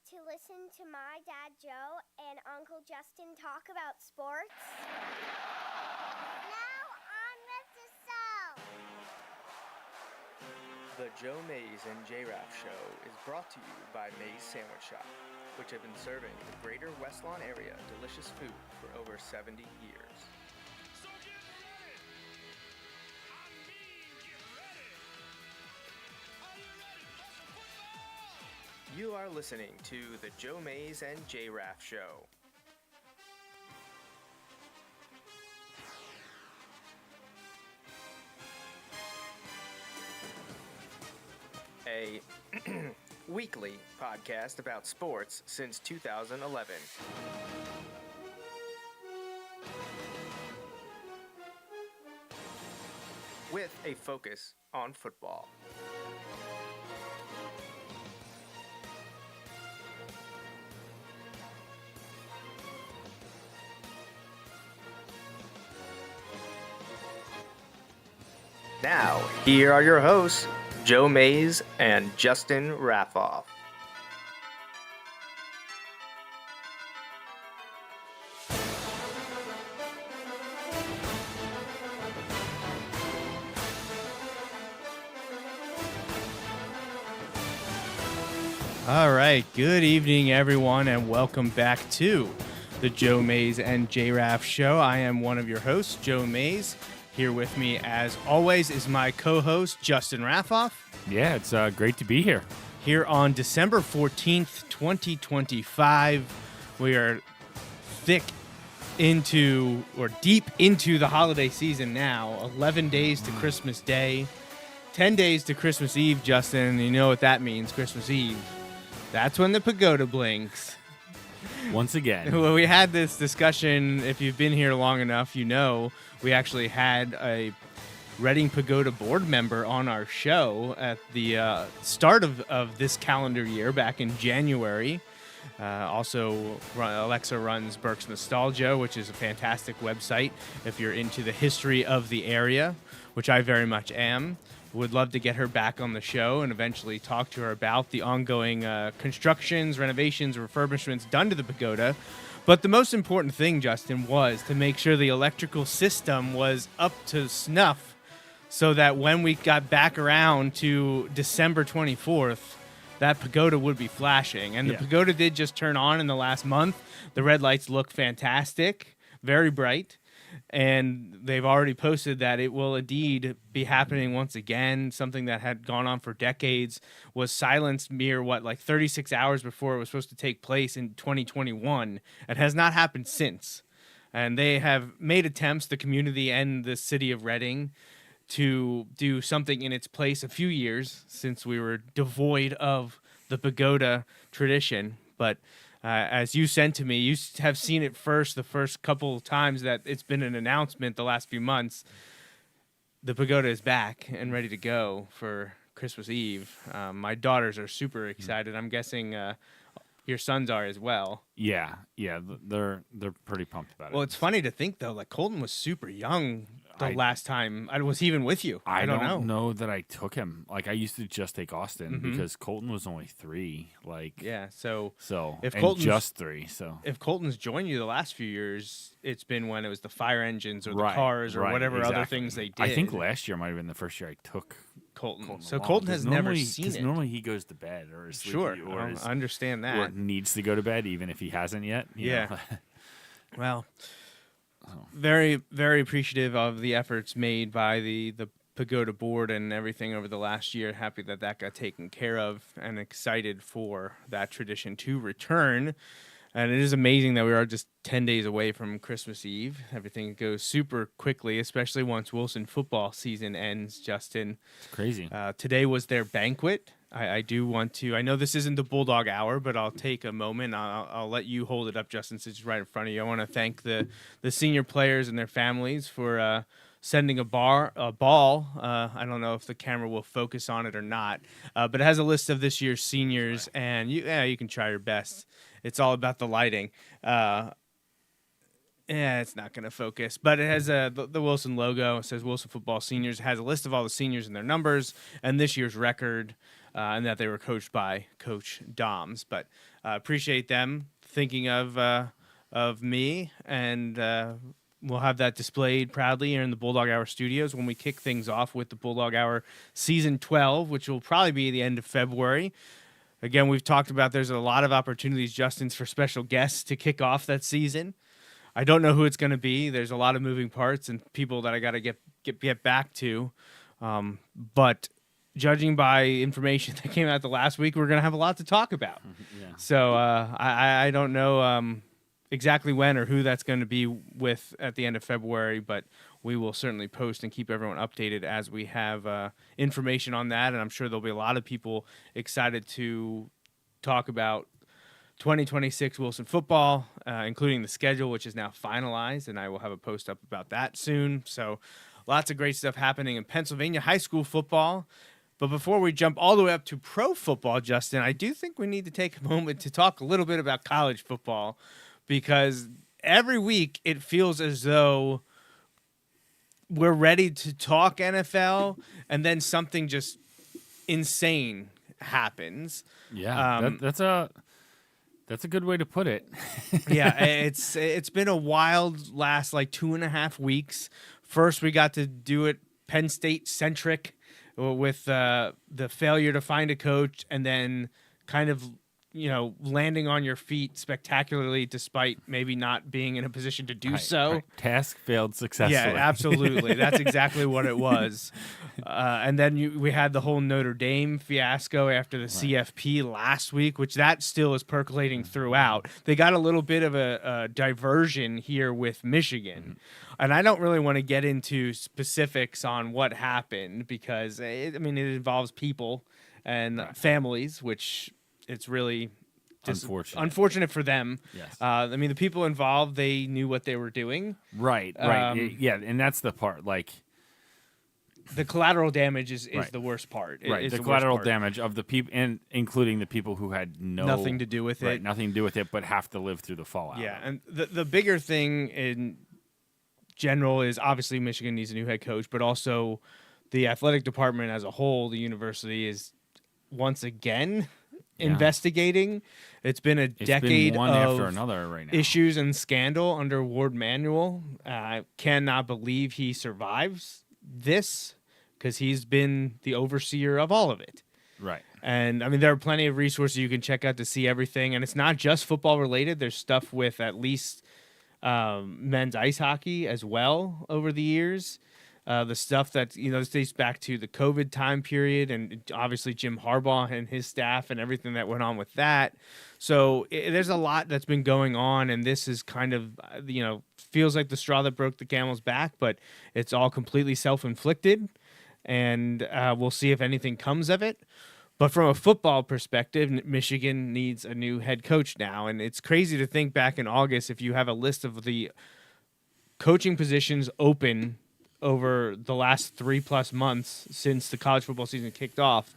to listen to my dad Joe and Uncle Justin talk about sports? Now on with the show. The Joe Mays and J-Raff Show is brought to you by Mays Sandwich Shop, which have been serving the greater West Lawn area delicious food for over 70 years. So get ready! I mean, get ready! Are you ready for some football? You are listening to the Joe Mays and J-Raff Show. A weekly podcast about sports since 2011. With a focus on football. Now, here are your hosts, Joe Mays and Justin Raffoff. All right, good evening, everyone, and welcome back to the Joe Mays and J-Raff Show. I am one of your hosts, Joe Mays. Here with me, as always, is my co-host, Justin Raffoff. Yeah, it's great to be here. Here on December 14th, 2025, we are deep into the holiday season now. 11 days to Christmas Day, 10 days to Christmas Eve, Justin. You know what that means, Christmas Eve. That's when the pagoda blinks. Once again. Well, we had this discussion. If you've been here long enough, you know we actually had a Reading Pagoda board member on our show at the start of this calendar year back in January. Also, Alexa runs Burke's Nostalgia, which is a fantastic website if you're into the history of the area, which I very much am. Would love to get her back on the show and eventually talk to her about the ongoing constructions, renovations, refurbishments done to the pagoda. But the most important thing, Justin, was to make sure the electrical system was up to snuff so that when we got back around to December 24th, that pagoda would be flashing. And the pagoda did just turn on in the last month. The red lights look fantastic, very bright. And they've already posted that it will indeed be happening once again. Something that had gone on for decades was silenced mere, 36 hours before it was supposed to take place in 2021. It has not happened since. And they have made attempts, the community and the city of Reading, to do something in its place a few years since we were devoid of the pagoda tradition. But as you sent to me, you have seen it the first couple times that it's been an announcement the last few months. The pagoda is back and ready to go for Christmas Eve. My daughters are super excited. I'm guessing your sons are as well. Yeah, they're pretty pumped about it. Well, it's funny to think, though, Colton was super young the last time. Was he even with you? I don't know that I took him. I used to just take Austin because Colton was only 3. So if Colton's just 3. So if Colton's joined you the last few years, it's been when it was the fire engines or the cars or whatever other things they did. I think last year might have been the first year I took Colton. So Colton has never seen it. Normally he goes to bed or is sure. sleepy or I understand that. Or needs to go to bed even if he hasn't yet. You know? Well, very, very appreciative of the efforts made by the pagoda board and everything over the last year. Happy that got taken care of and excited for that tradition to return. And it is amazing that we are just 10 days away from Christmas Eve. Everything goes super quickly, especially once Wilson football season ends, Justin. It's crazy. Today was their banquet. I do want to, I know this isn't the Bulldog Hour, but I'll take a moment. I'll let you hold it up, Justin, since it's right in front of you. I want to thank the senior players and their families for sending a ball. I don't know if the camera will focus on it or not, but it has a list of this year's seniors, and you can try your best. It's all about the lighting. It's not going to focus, but it has the Wilson logo. It says Wilson Football Seniors. It has a list of all the seniors and their numbers and this year's record. and that they were coached by Coach Doms. But appreciate them thinking of me, and we'll have that displayed proudly here in the Bulldog Hour studios when we kick things off with the Bulldog Hour Season 12, which will probably be the end of February. Again, we've talked about there's a lot of opportunities, Justin, for special guests to kick off that season. I don't know who it's going to be. There's a lot of moving parts and people that I got to get back to. But judging by information that came out the last week, we're going to have a lot to talk about. Yeah. So I don't know exactly when or who that's going to be with at the end of February, but we will certainly post and keep everyone updated as we have information on that. And I'm sure there'll be a lot of people excited to talk about 2026 Wilson football, including the schedule, which is now finalized, and I will have a post up about that soon. So lots of great stuff happening in Pennsylvania high school football. But before we jump all the way up to pro football, Justin, I do think we need to take a moment to talk a little bit about college football, because every week it feels as though we're ready to talk NFL and then something just insane happens. Yeah, that's a good way to put it. Yeah, it's been a wild last like 2.5 weeks. First, we got to do it Penn State centric with the failure to find a coach, and then kind of landing on your feet spectacularly despite maybe not being in a position to do so. Right. Task failed successfully. Yeah, absolutely. That's exactly what it was. And then we had the whole Notre Dame fiasco after the CFP last week, which that still is percolating throughout. They got a little bit of a diversion here with Michigan. And I don't really want to get into specifics on what happened because, it involves people and families, which it's really just unfortunate for them. Yes. The people involved, they knew what they were doing. Right. Yeah, and that's the part. Like, the collateral damage is the worst part. Right. The collateral damage of the people, and including the people who had nothing to do with it. Nothing to do with it, but have to live through the fallout. Yeah, and the bigger thing in general is obviously Michigan needs a new head coach, but also the athletic department as a whole, the university is once again investigating. It's been a decade one of after another right now. Issues and scandal under Ward Manuel. I cannot believe he survives this because he's been the overseer of all of it. Right. And there are plenty of resources you can check out to see everything. And it's not just football related. There's stuff with at least men's ice hockey as well over the years. The stuff that, this dates back to the COVID time period and obviously Jim Harbaugh and his staff and everything that went on with that. So there's a lot that's been going on, and this is kind of, feels like the straw that broke the camel's back, but it's all completely self-inflicted, and we'll see if anything comes of it. But from a football perspective, Michigan needs a new head coach now, and it's crazy to think back in August if you have a list of the coaching positions open over the last 3+ months since the college football season kicked off.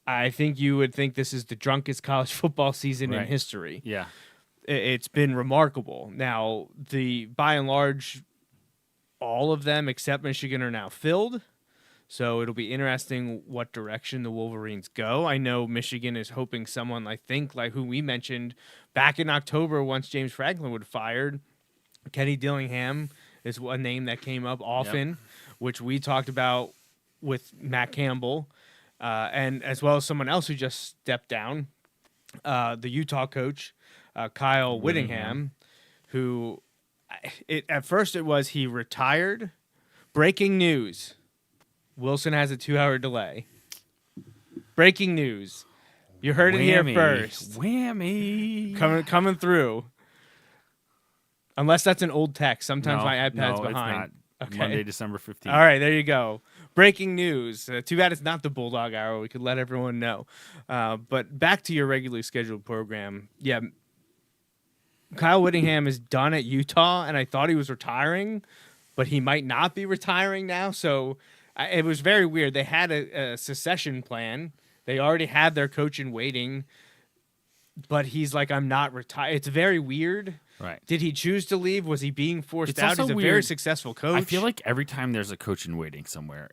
I think you would think this is the drunkest college football season in history. Yeah. It's been remarkable. Now, by and large, all of them except Michigan are now filled. So it'll be interesting what direction the Wolverines go. I know Michigan is hoping someone, like who we mentioned back in October once James Franklin was fired. Kenny Dillingham is a name that came up often, which we talked about with Matt Campbell, and as well as someone else who just stepped down, the Utah coach, Kyle Whittingham, who at first it was he retired. Breaking news. Wilson has a 2-hour delay. Breaking news. You heard it here first. Whammy. Coming through. Unless that's an old text. Sometimes my iPad's behind. It's not. Okay. Monday, December 15th. All right, there you go. Breaking news. Too bad it's not the Bulldog Hour. We could let everyone know. But back to your regularly scheduled program. Yeah, Kyle Whittingham is done at Utah, and I thought he was retiring, but he might not be retiring now. So it was very weird. They had a succession plan. They already had their coach in waiting, but he's like, I'm not retired. It's very weird. Right. Did he choose to leave? Was he being forced It's out? also He's a weird. very successful coach. I feel like every time there's a coach in waiting somewhere,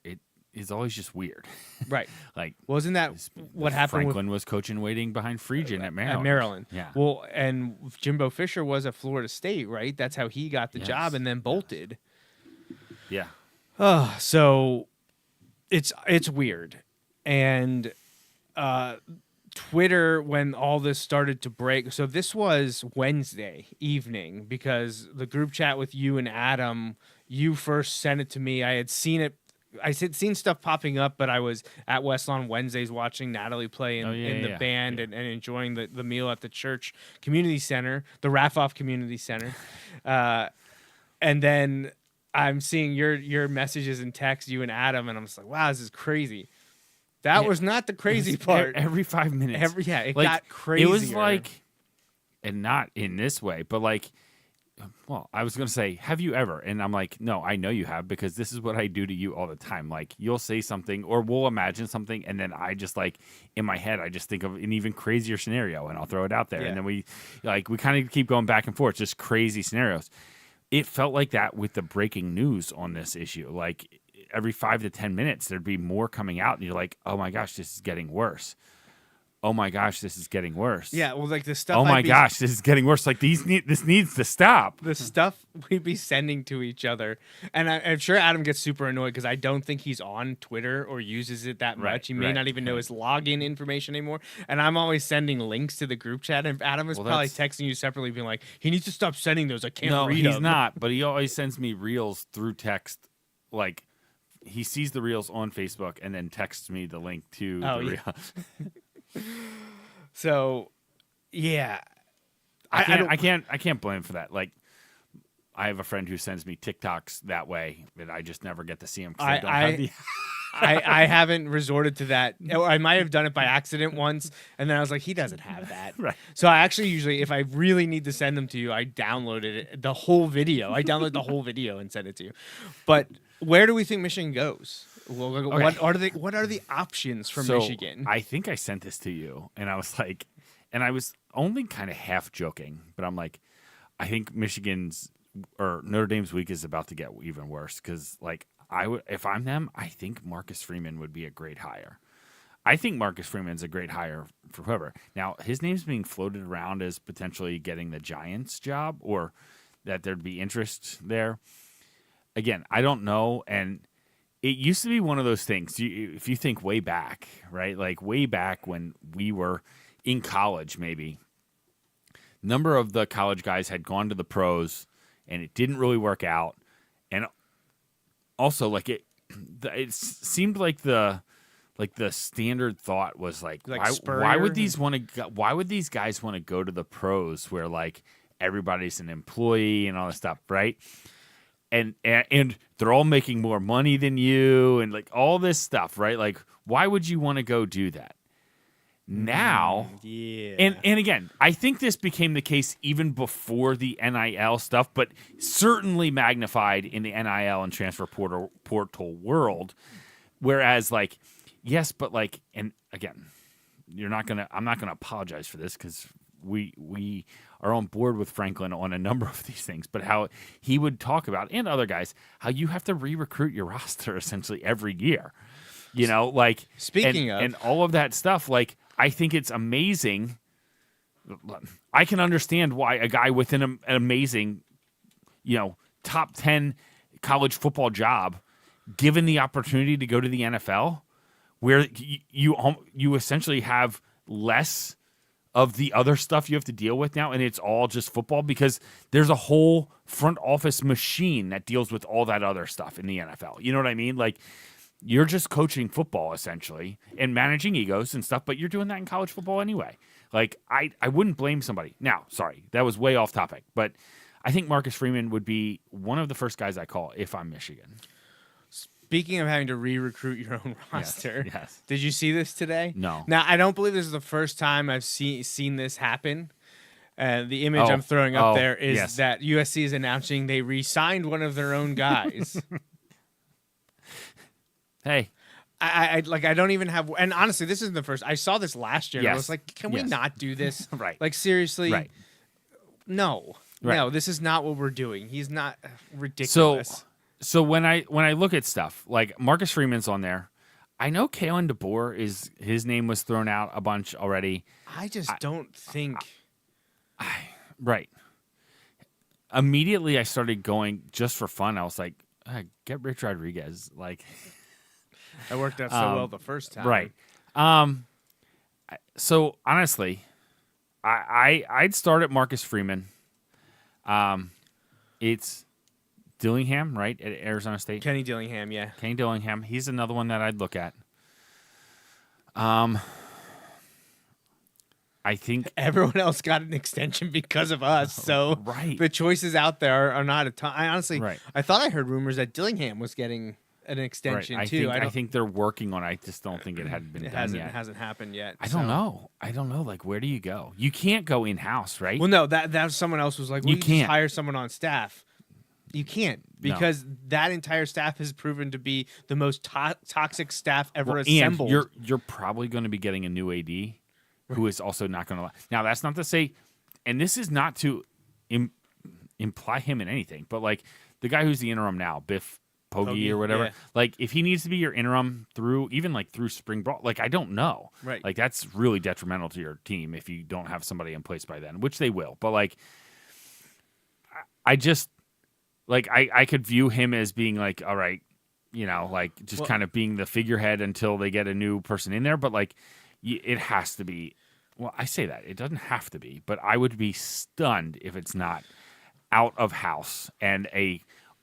is always just weird. Right. Like, Wasn't that what happened Franklin was coaching waiting behind Friedgen at Maryland. at Maryland? Yeah. Well, and Jimbo Fisher was at Florida State, right? That's how he got the job and then bolted. Yeah. So it's weird. And Twitter, when all this started to break, so this was Wednesday evening because the group chat with you and Adam, you first sent it to me. I had seen it. I had seen stuff popping up, but I was at Westlawn Wednesdays watching Natalie play in the band and enjoying the meal at the church community center, the Raffoff Community Center. And then I'm seeing your messages and texts, you and Adam, and I'm just like, wow, this is crazy. That was not the crazy part. Every 5 minutes. It got crazy. It was like, and not in this way, but like, well, I was going to say, have you ever? And I'm like, no, I know you have because this is what I do to you all the time. Like, you'll say something or we'll imagine something, and then I just like, in my head, I just think of an even crazier scenario, and I'll throw it out there. Yeah. And then we kind of keep going back and forth, just crazy scenarios. It felt like that with the breaking news on this issue. Like, every 5 to 10 minutes, there'd be more coming out, and you're like, oh my gosh, this is getting worse. Oh my gosh, this is getting worse. Yeah, well, like the stuff. Oh my gosh, this is getting worse. Like this needs to stop. The stuff we'd be sending to each other, and I'm sure Adam gets super annoyed because I don't think he's on Twitter or uses it that much. He may not even know his login information anymore. And I'm always sending links to the group chat, and Adam is probably texting you separately, being like, "He needs to stop sending those. I can't read them." No, he's not. But he always sends me reels through text, like. He sees the reels on Facebook and then texts me the link to the reel. So, yeah, I can't blame him for that. Like, I have a friend who sends me TikToks that way, but I just never get to see them. I haven't resorted to that. Or I might have done it by accident once, and then I was like, he doesn't have that. Right. So I actually usually, if I really need to send them to you, I downloaded it, the whole video. I download the whole video and send it to you. But where do we think Michigan goes? Well, okay. What are the options for Michigan? I think I sent this to you, and I was like, and I was only kind of half joking, but I'm like, I think Michigan's or Notre Dame's week is about to get even worse because, like, if I'm them, I think Marcus Freeman would be a great hire. I think Marcus Freeman's a great hire for whoever. Now, his name's being floated around as potentially getting the Giants job or that there'd be interest there. Again, I don't know, and it used to be one of those things. If you think way back, right, like way back when we were in college maybe, number of the college guys had gone to the pros, and it didn't really work out. And also, like it seemed like the standard thought was like why would these guys want to go to the pros where like everybody's an employee and all this stuff, right? And they're all making more money than you and like all this stuff, right? Like, why would you want to go do that? Now, and again, I think this became the case even before the NIL stuff, but certainly magnified in the NIL and transfer portal world. Whereas, like, yes, but like, and again, I'm not gonna apologize for this because we are on board with Franklin on a number of these things, but how he would talk about, and other guys, how you have to re-recruit your roster essentially every year. You know, like, speaking of, and all of that stuff, like, I think it's amazing. I can understand why a guy with an amazing, top 10 college football job, given the opportunity to go to the NFL, where you essentially have less of the other stuff you have to deal with now, and it's all just football because there's a whole front office machine that deals with all that other stuff in the NFL. You know what I mean? Like, you're just coaching football essentially and managing egos and stuff, but you're doing that in college football anyway. Like, I wouldn't blame somebody. Now, sorry, that was way off topic, but I think Marcus Freeman would be one of the first guys I call if I'm Michigan. Speaking of having to re-recruit your own roster, yes. Did you see this today? No. Now, I don't believe this is the first time I've seen this happen. The image I'm throwing up there is that USC is announcing they re-signed one of their own guys. Hey. I don't even have, and honestly, this isn't the first. I saw this last year. And I was like, can we not do this? Right. Like, seriously? Right. No. Right. No, this is not what we're doing. He's not ridiculous. So when I look at stuff like Marcus Freeman's on there, I know Kalen DeBoer his name was thrown out a bunch already. I just don't think. Right. Immediately I started going just for fun. I was like, get Rich Rodriguez. Like, That worked out so well the first time. right. So honestly, I'd start at Marcus Freeman. It's Dillingham, right, at Arizona State. Kenny Dillingham, yeah. Kenny Dillingham. He's another one that I'd look at. I think Everyone else got an extension because of us, so Right. the choices out there are not a ton. I honestly, Right. I thought I heard rumors that Dillingham was getting an extension right. too. I think they're working on it. I just don't think it had been it done yet. hasn't happened yet. I so. don't know. Like, where do you go? You can't go in-house, right? Well, no, that was someone else was like, well, You you can't. just hire someone on staff. You can't because that entire staff has proven to be the most toxic staff ever Well, assembled. and you're probably going to be getting a new AD who is also not going to. Now, that's not to say, and this is not to imply him in anything, but like the guy who's the interim now, Biff Poggi or whatever, yeah. like if he needs to be your interim through spring ball, like I don't know, Right. Like that's really detrimental to your team if you don't have somebody in place by then, which they will. But like, I just. Like, I could view him as being like, all right, like just kind of being the figurehead until they get a new person in there. But, like, it has to be. Well, I say that. It doesn't have to be. But I would be stunned if it's not out of house and a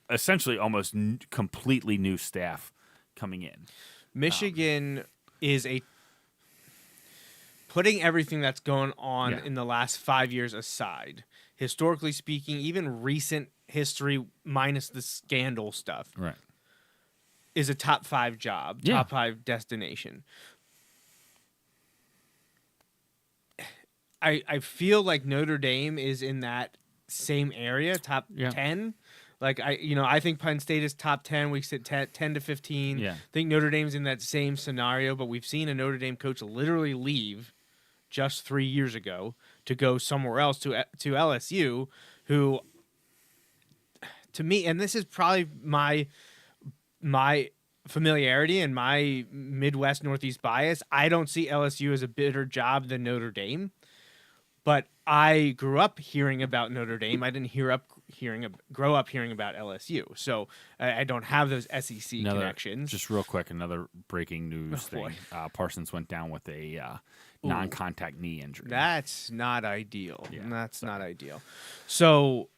essentially almost completely new staff coming in. Michigan is putting everything that's going on in the last 5 years aside, historically speaking, even recent history minus the scandal stuff, Right. is a top 5 job, Yeah. top 5 destination. I feel like Notre Dame is in that same area, top 10. Like I think Penn State is top 10. We sit 10 to 15. Yeah. I think Notre Dame's in that same scenario, but we've seen a Notre Dame coach literally leave just 3 years ago to go somewhere else to LSU, who to me, and this is probably my familiarity and my Midwest Northeast bias, I don't see LSU as a better job than Notre Dame. But I grew up hearing about Notre Dame. I didn't grow up hearing about LSU. So I don't have those SEC connections. Just real quick, another breaking news thing. Parsons went down with a non-contact knee injury. That's not ideal. Yeah, That's not ideal. So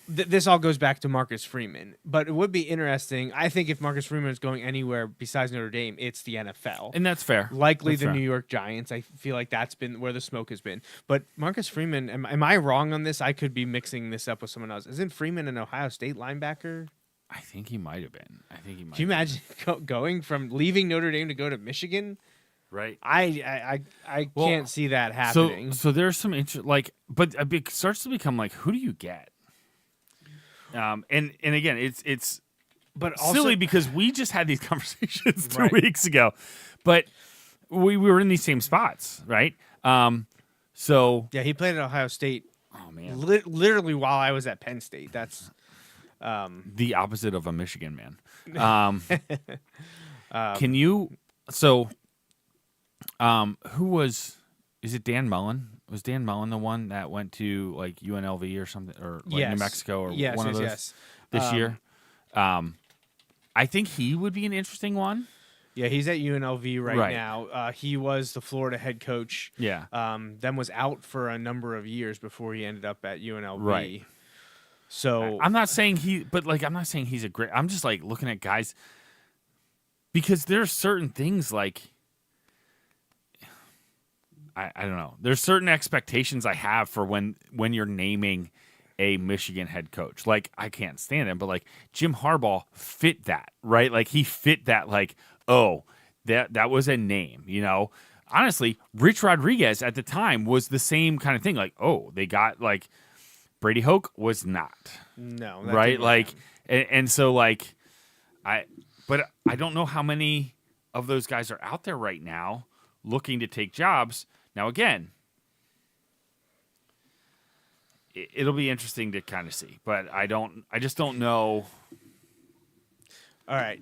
this all goes back to Marcus Freeman. But it would be interesting. I think if Marcus Freeman is going anywhere besides Notre Dame, it's the NFL. And that's fair. Likely That's the fair. New York Giants. I feel like that's been where the smoke has been. But Marcus Freeman, am I wrong on this? I could be mixing this up with someone else. Isn't Freeman an Ohio State linebacker? I think he might have been. Can you imagine going from leaving Notre Dame to go to Michigan? Right. I can't see that happening. So there's some interest, but it starts to become like, who do you get? And again, it's but also, silly because we just had these conversations 2 Right. weeks ago, but we were in these same spots, right? So yeah, he played at Ohio State. Oh man, Literally while I was at Penn State. That's the opposite of a Michigan man. Can you? So, who was? Is it Dan Mullen? Was Dan Mullen the one that went to like UNLV or something, or like Yes. New Mexico, or Yes, one of those yes. this year? I think he would be an interesting one. Yeah, he's at UNLV right Right. now. He was the Florida head coach. Yeah. Then was out for a number of years before he ended up at UNLV. Right. So I'm not saying I'm not saying he's a great. I'm just like looking at guys because there's certain things like I don't know. There's certain expectations I have for when you're naming a Michigan head coach. Like I can't stand him, but like Jim Harbaugh fit that, right? Like he fit that. Like that was a name, you know. Honestly, Rich Rodriguez at the time was the same kind of thing. Like they got like Brady Hoke was not. No, that Right? didn't Like happen. and so like but I don't know how many of those guys are out there right now looking to take jobs. Now again, it'll be interesting to kind of see, but I just don't know. All right.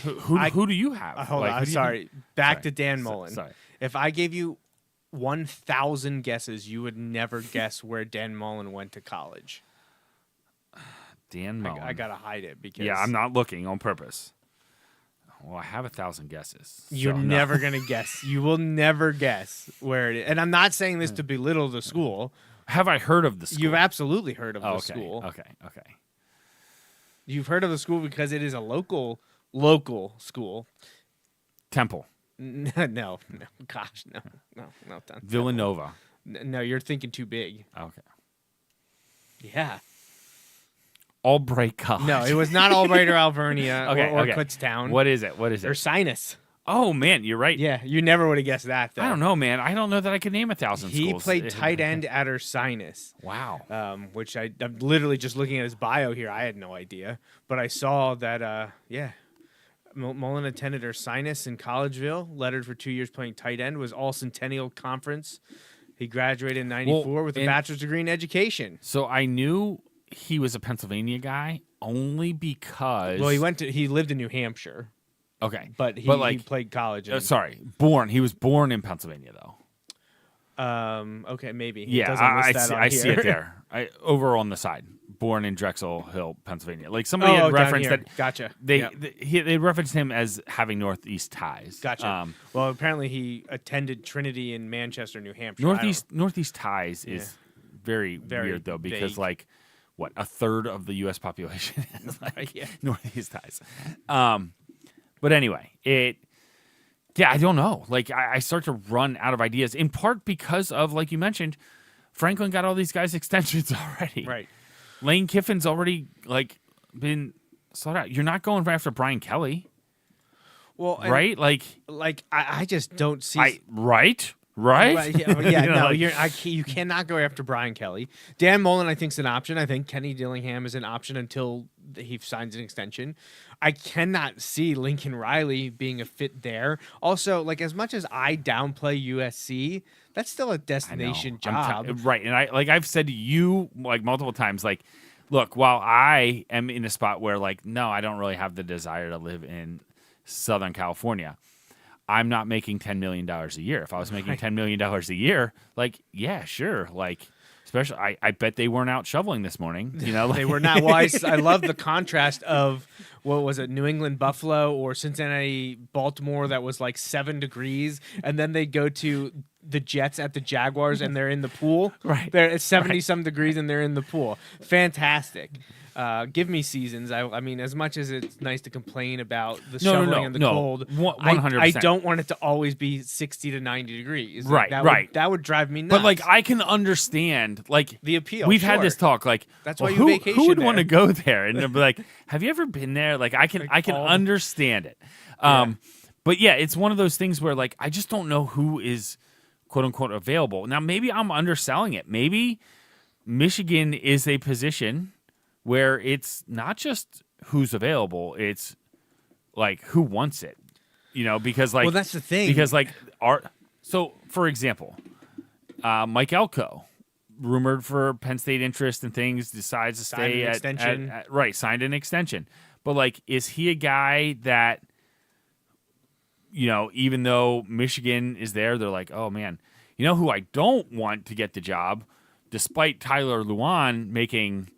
Who do you have? Hold Like, on. who do you Sorry. think- Back Sorry. to Dan So- Mullen. sorry. If I gave you 1,000 guesses, you would never guess where Dan Mullen went to college. Dan Mullen. I gotta hide it because Yeah, I'm not looking on purpose. Well, I have 1,000 guesses. You're so no. never gonna guess. You will never guess where it is. And I'm not saying this to belittle the school. Have I heard of the school? You've absolutely heard of Oh, the okay. school. Okay. You've heard of the school because it is a local school. Temple. No, gosh, no. Don't. Villanova. No, you're thinking too big. Okay. Yeah. Albright College. No, it was not Albright or Alvernia or okay. Kutztown. What is it? Or Sinus. Oh, man, you're right. Yeah, you never would have guessed that, though. I don't know, man. I don't know that I could name 1,000 He schools. played tight end at Ursinus. Wow. Which I'm literally just looking at his bio here. I had no idea. But I saw that, Mullen attended Ursinus in Collegeville, lettered for 2 years playing tight end, was All Centennial Conference. He graduated in 94 with a bachelor's degree in education. So I knew he was a Pennsylvania guy only because... Well, he lived in New Hampshire, Okay. but he played college. He was born in Pennsylvania, though. Okay, maybe. It Yeah, doesn't list that on I see here. it there. Over on the side. Born in Drexel Hill, Pennsylvania. Like somebody had down referenced here. that. Gotcha. They referenced him as having Northeast ties. Gotcha. Well, apparently he attended Trinity in Manchester, New Hampshire. Northeast ties is very weird though, because vague. a third of the U.S. population is Yeah. Northeast ties. But anyway, I don't know. Like I start to run out of ideas, in part because of, like you mentioned, Franklin got all these guys extensions already. Right. Lane Kiffin's already been sought out. You're not going after Brian Kelly, Well, right? I just don't see. Right. You cannot go after Brian Kelly. Dan Mullen, I think, is an option. I think Kenny Dillingham is an option until he signs an extension. I cannot see Lincoln Riley being a fit there. Also, as much as I downplay USC, that's still a destination job. Right. And I've said to you multiple times, look, while I am in a spot where no, I don't really have the desire to live in Southern California, I'm not making $10 million a year. If I was making $10 million a year, yeah, sure. Especially, I bet they weren't out shoveling this morning. They were not. Well, I love the contrast of, what was it, New England Buffalo or Cincinnati Baltimore that was 7 degrees, and then they go to the Jets at the Jaguars and they're in the pool. Right. They're at 70-some degrees and they're in the pool. Fantastic. Give me seasons. I mean, as much as it's nice to complain about the shoveling and the cold, 100%. I don't want it to always be 60 to 90 degrees. Right, that would drive me nuts. But I can understand the appeal. We've had this talk. That's why you who vacation would there. want to go there? And they'll be like, "Have you ever been there?" I can understand it. But yeah, it's one of those things where I just don't know who is quote unquote available. Now maybe I'm underselling it. Maybe Michigan is a position where it's not just who's available, it's who wants it. Because well, that's the thing. Because so for example, Mike Elko, rumored for Penn State interest and things, decides to stay signed an extension. But is he a guy that even though Michigan is there, they're like, oh man, who I don't want to get the job, despite Tyler Luan making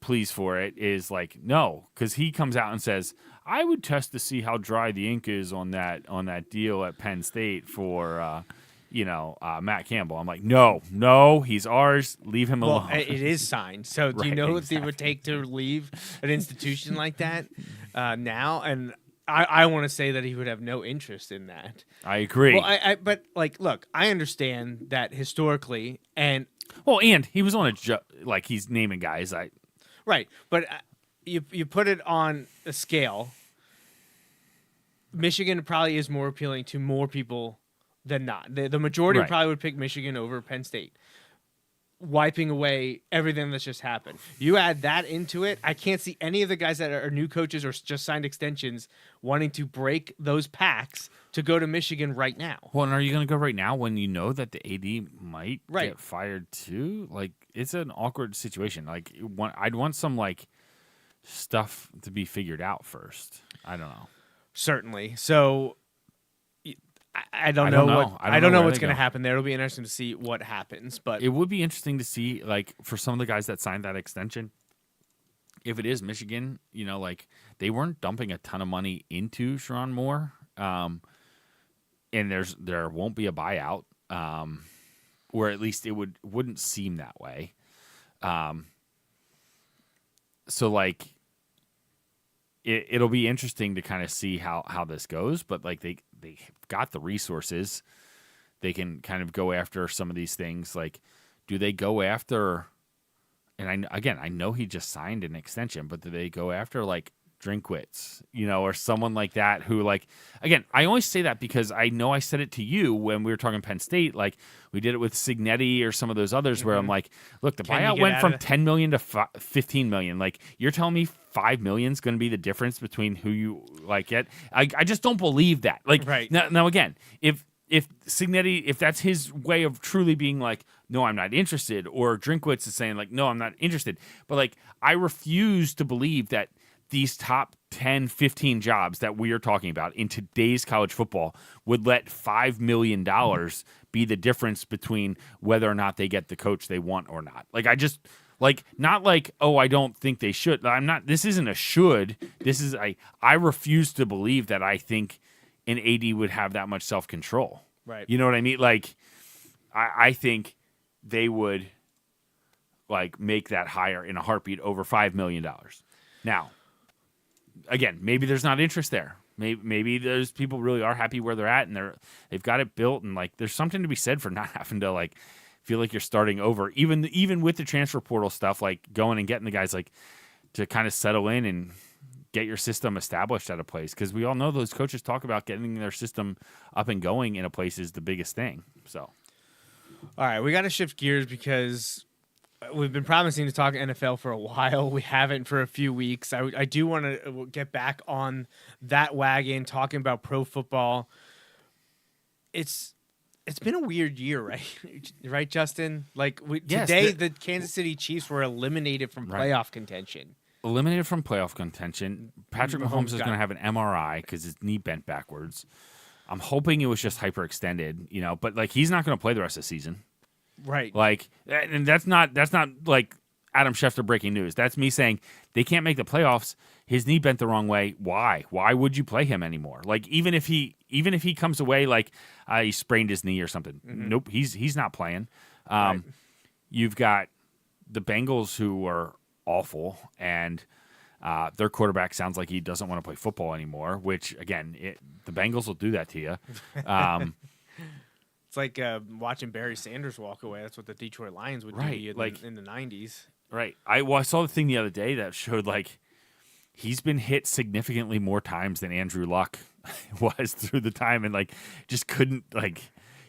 pleas for it, is no, because he comes out and says, I would test to see how dry the ink is on that deal at Penn State for Matt Campbell. I'm like, no, he's ours. Leave him alone. Well, it is signed. So do you know what it would take to leave an institution like that now? And I want to say that he would have no interest in that. I agree. Well, but look, I understand that historically, and he was on he's naming guys. Right, but you put it on a scale. Michigan probably is more appealing to more people than not. The majority probably would pick Michigan over Penn State, wiping away everything that's just happened. You add that into it, I can't see any of the guys that are new coaches or just signed extensions wanting to break those packs to go to Michigan right now. Well, and are you going to go right now when you know that the AD might get fired too? It's an awkward situation. I'd want some stuff to be figured out first. I don't know. Certainly. So I don't don't know. know. I don't know where what's they going to go. happen there. It'll be interesting to see what happens. But It would be interesting to see, like, for some of the guys that signed that extension, if it is Michigan, like they weren't dumping a ton of money into Sharon Moore, and there won't be a buyout, or at least it wouldn't seem that way. So like, it'll be interesting to kind of see how this goes, but like they got the resources. They can kind of go after some of these things. Like, do they go after? And I know he just signed an extension, but do they go after like Drinkwitz, or someone like that who, like, again, I always say that because I know I said it to you when we were talking Penn State, like we did it with Signetti or some of those others where I'm like, look, the buyout went from 10 million to 15 million. Like, you're telling me 5 million is going to be the difference between who you like get. I just don't believe that. Like, right. Now again, if Signetti, if that's his way of truly being like, no, I'm not interested, or Drinkwitz is saying like, no, I'm not interested. But like, I refuse to believe that these top 10, 15 jobs that we are talking about in today's college football would let $5 million be the difference between whether or not they get the coach they want or not. Like, I just, like, not like, oh, I don't think they should. This isn't a should. This is I refuse to believe that I think an AD would have that much self-control. Right. You know what I mean? Like, I think they would, like, make that hire in a heartbeat over $5 million. Now, again, maybe there's not interest there. Maybe those people really are happy where they're at, and they've got it built, and like there's something to be said for not having to like feel like you're starting over. Even with the transfer portal stuff, like going and getting the guys like to kind of settle in and get your system established at a place, because we all know those coaches talk about getting their system up and going in a place is the biggest thing. So, all right, we got to shift gears because we've been promising to talk NFL for a while. We haven't for a few weeks. I do want to get back on that wagon, talking about pro football. It's been a weird year, right? Right, Justin? Like, Yes, today, the Kansas City Chiefs were eliminated from playoff contention. Eliminated from playoff contention. Patrick Mahomes is going to have an MRI because his knee bent backwards. I'm hoping it was just hyperextended, but like he's not going to play the rest of the season. Right. Like, and that's not like Adam Schefter breaking news. That's me saying they can't make the playoffs. His knee bent the wrong way. Why? Why would you play him anymore? Like, even if he comes away like he sprained his knee or something. Mm-hmm. Nope, he's not playing. Right. You've got the Bengals who are awful, and their quarterback sounds like he doesn't want to play football anymore. Which again, the Bengals will do that to you. It's like watching Barry Sanders walk away. That's what the Detroit Lions would do to you in the 90s. Right. I saw the thing the other day that showed like he's been hit significantly more times than Andrew Luck was through the time, and like just couldn't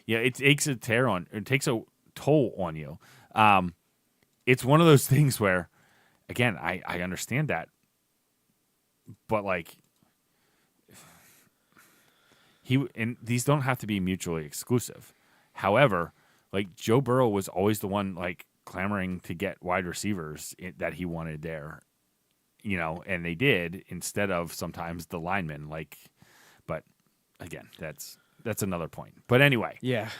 it takes a toll on you. It's one of those things where, again, I understand that, but like these don't have to be mutually exclusive. However, like Joe Burrow was always the one like clamoring to get wide receivers that he wanted there, and they did instead of sometimes the linemen. Like, but again, that's another point. But anyway, yeah,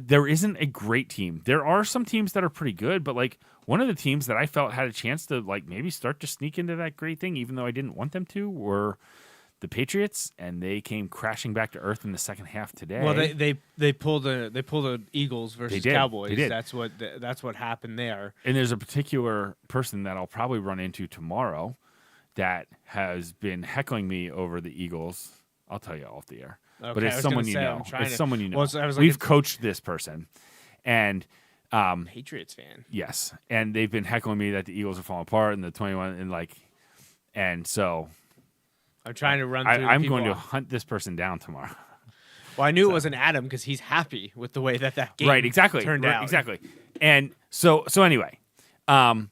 there isn't a great team. There are some teams that are pretty good, but like one of the teams that I felt had a chance to like maybe start to sneak into that great thing, even though I didn't want them to, were the Patriots, and they came crashing back to earth in the second half today. Well, they pulled the Eagles versus Cowboys. They did. That's what happened there. And there's a particular person that I'll probably run into tomorrow that has been heckling me over the Eagles. I'll tell you off the air, okay, but it's someone you know. It's someone you know. Well, I was like, we've coached this person, and Patriots fan. Yes, and they've been heckling me that the Eagles are falling apart and the 21 and so. I'm trying to run through I'm going to hunt this person down tomorrow. Well, I knew it wasn't Adam because he's happy with the way that game turned out. Exactly. And so anyway, but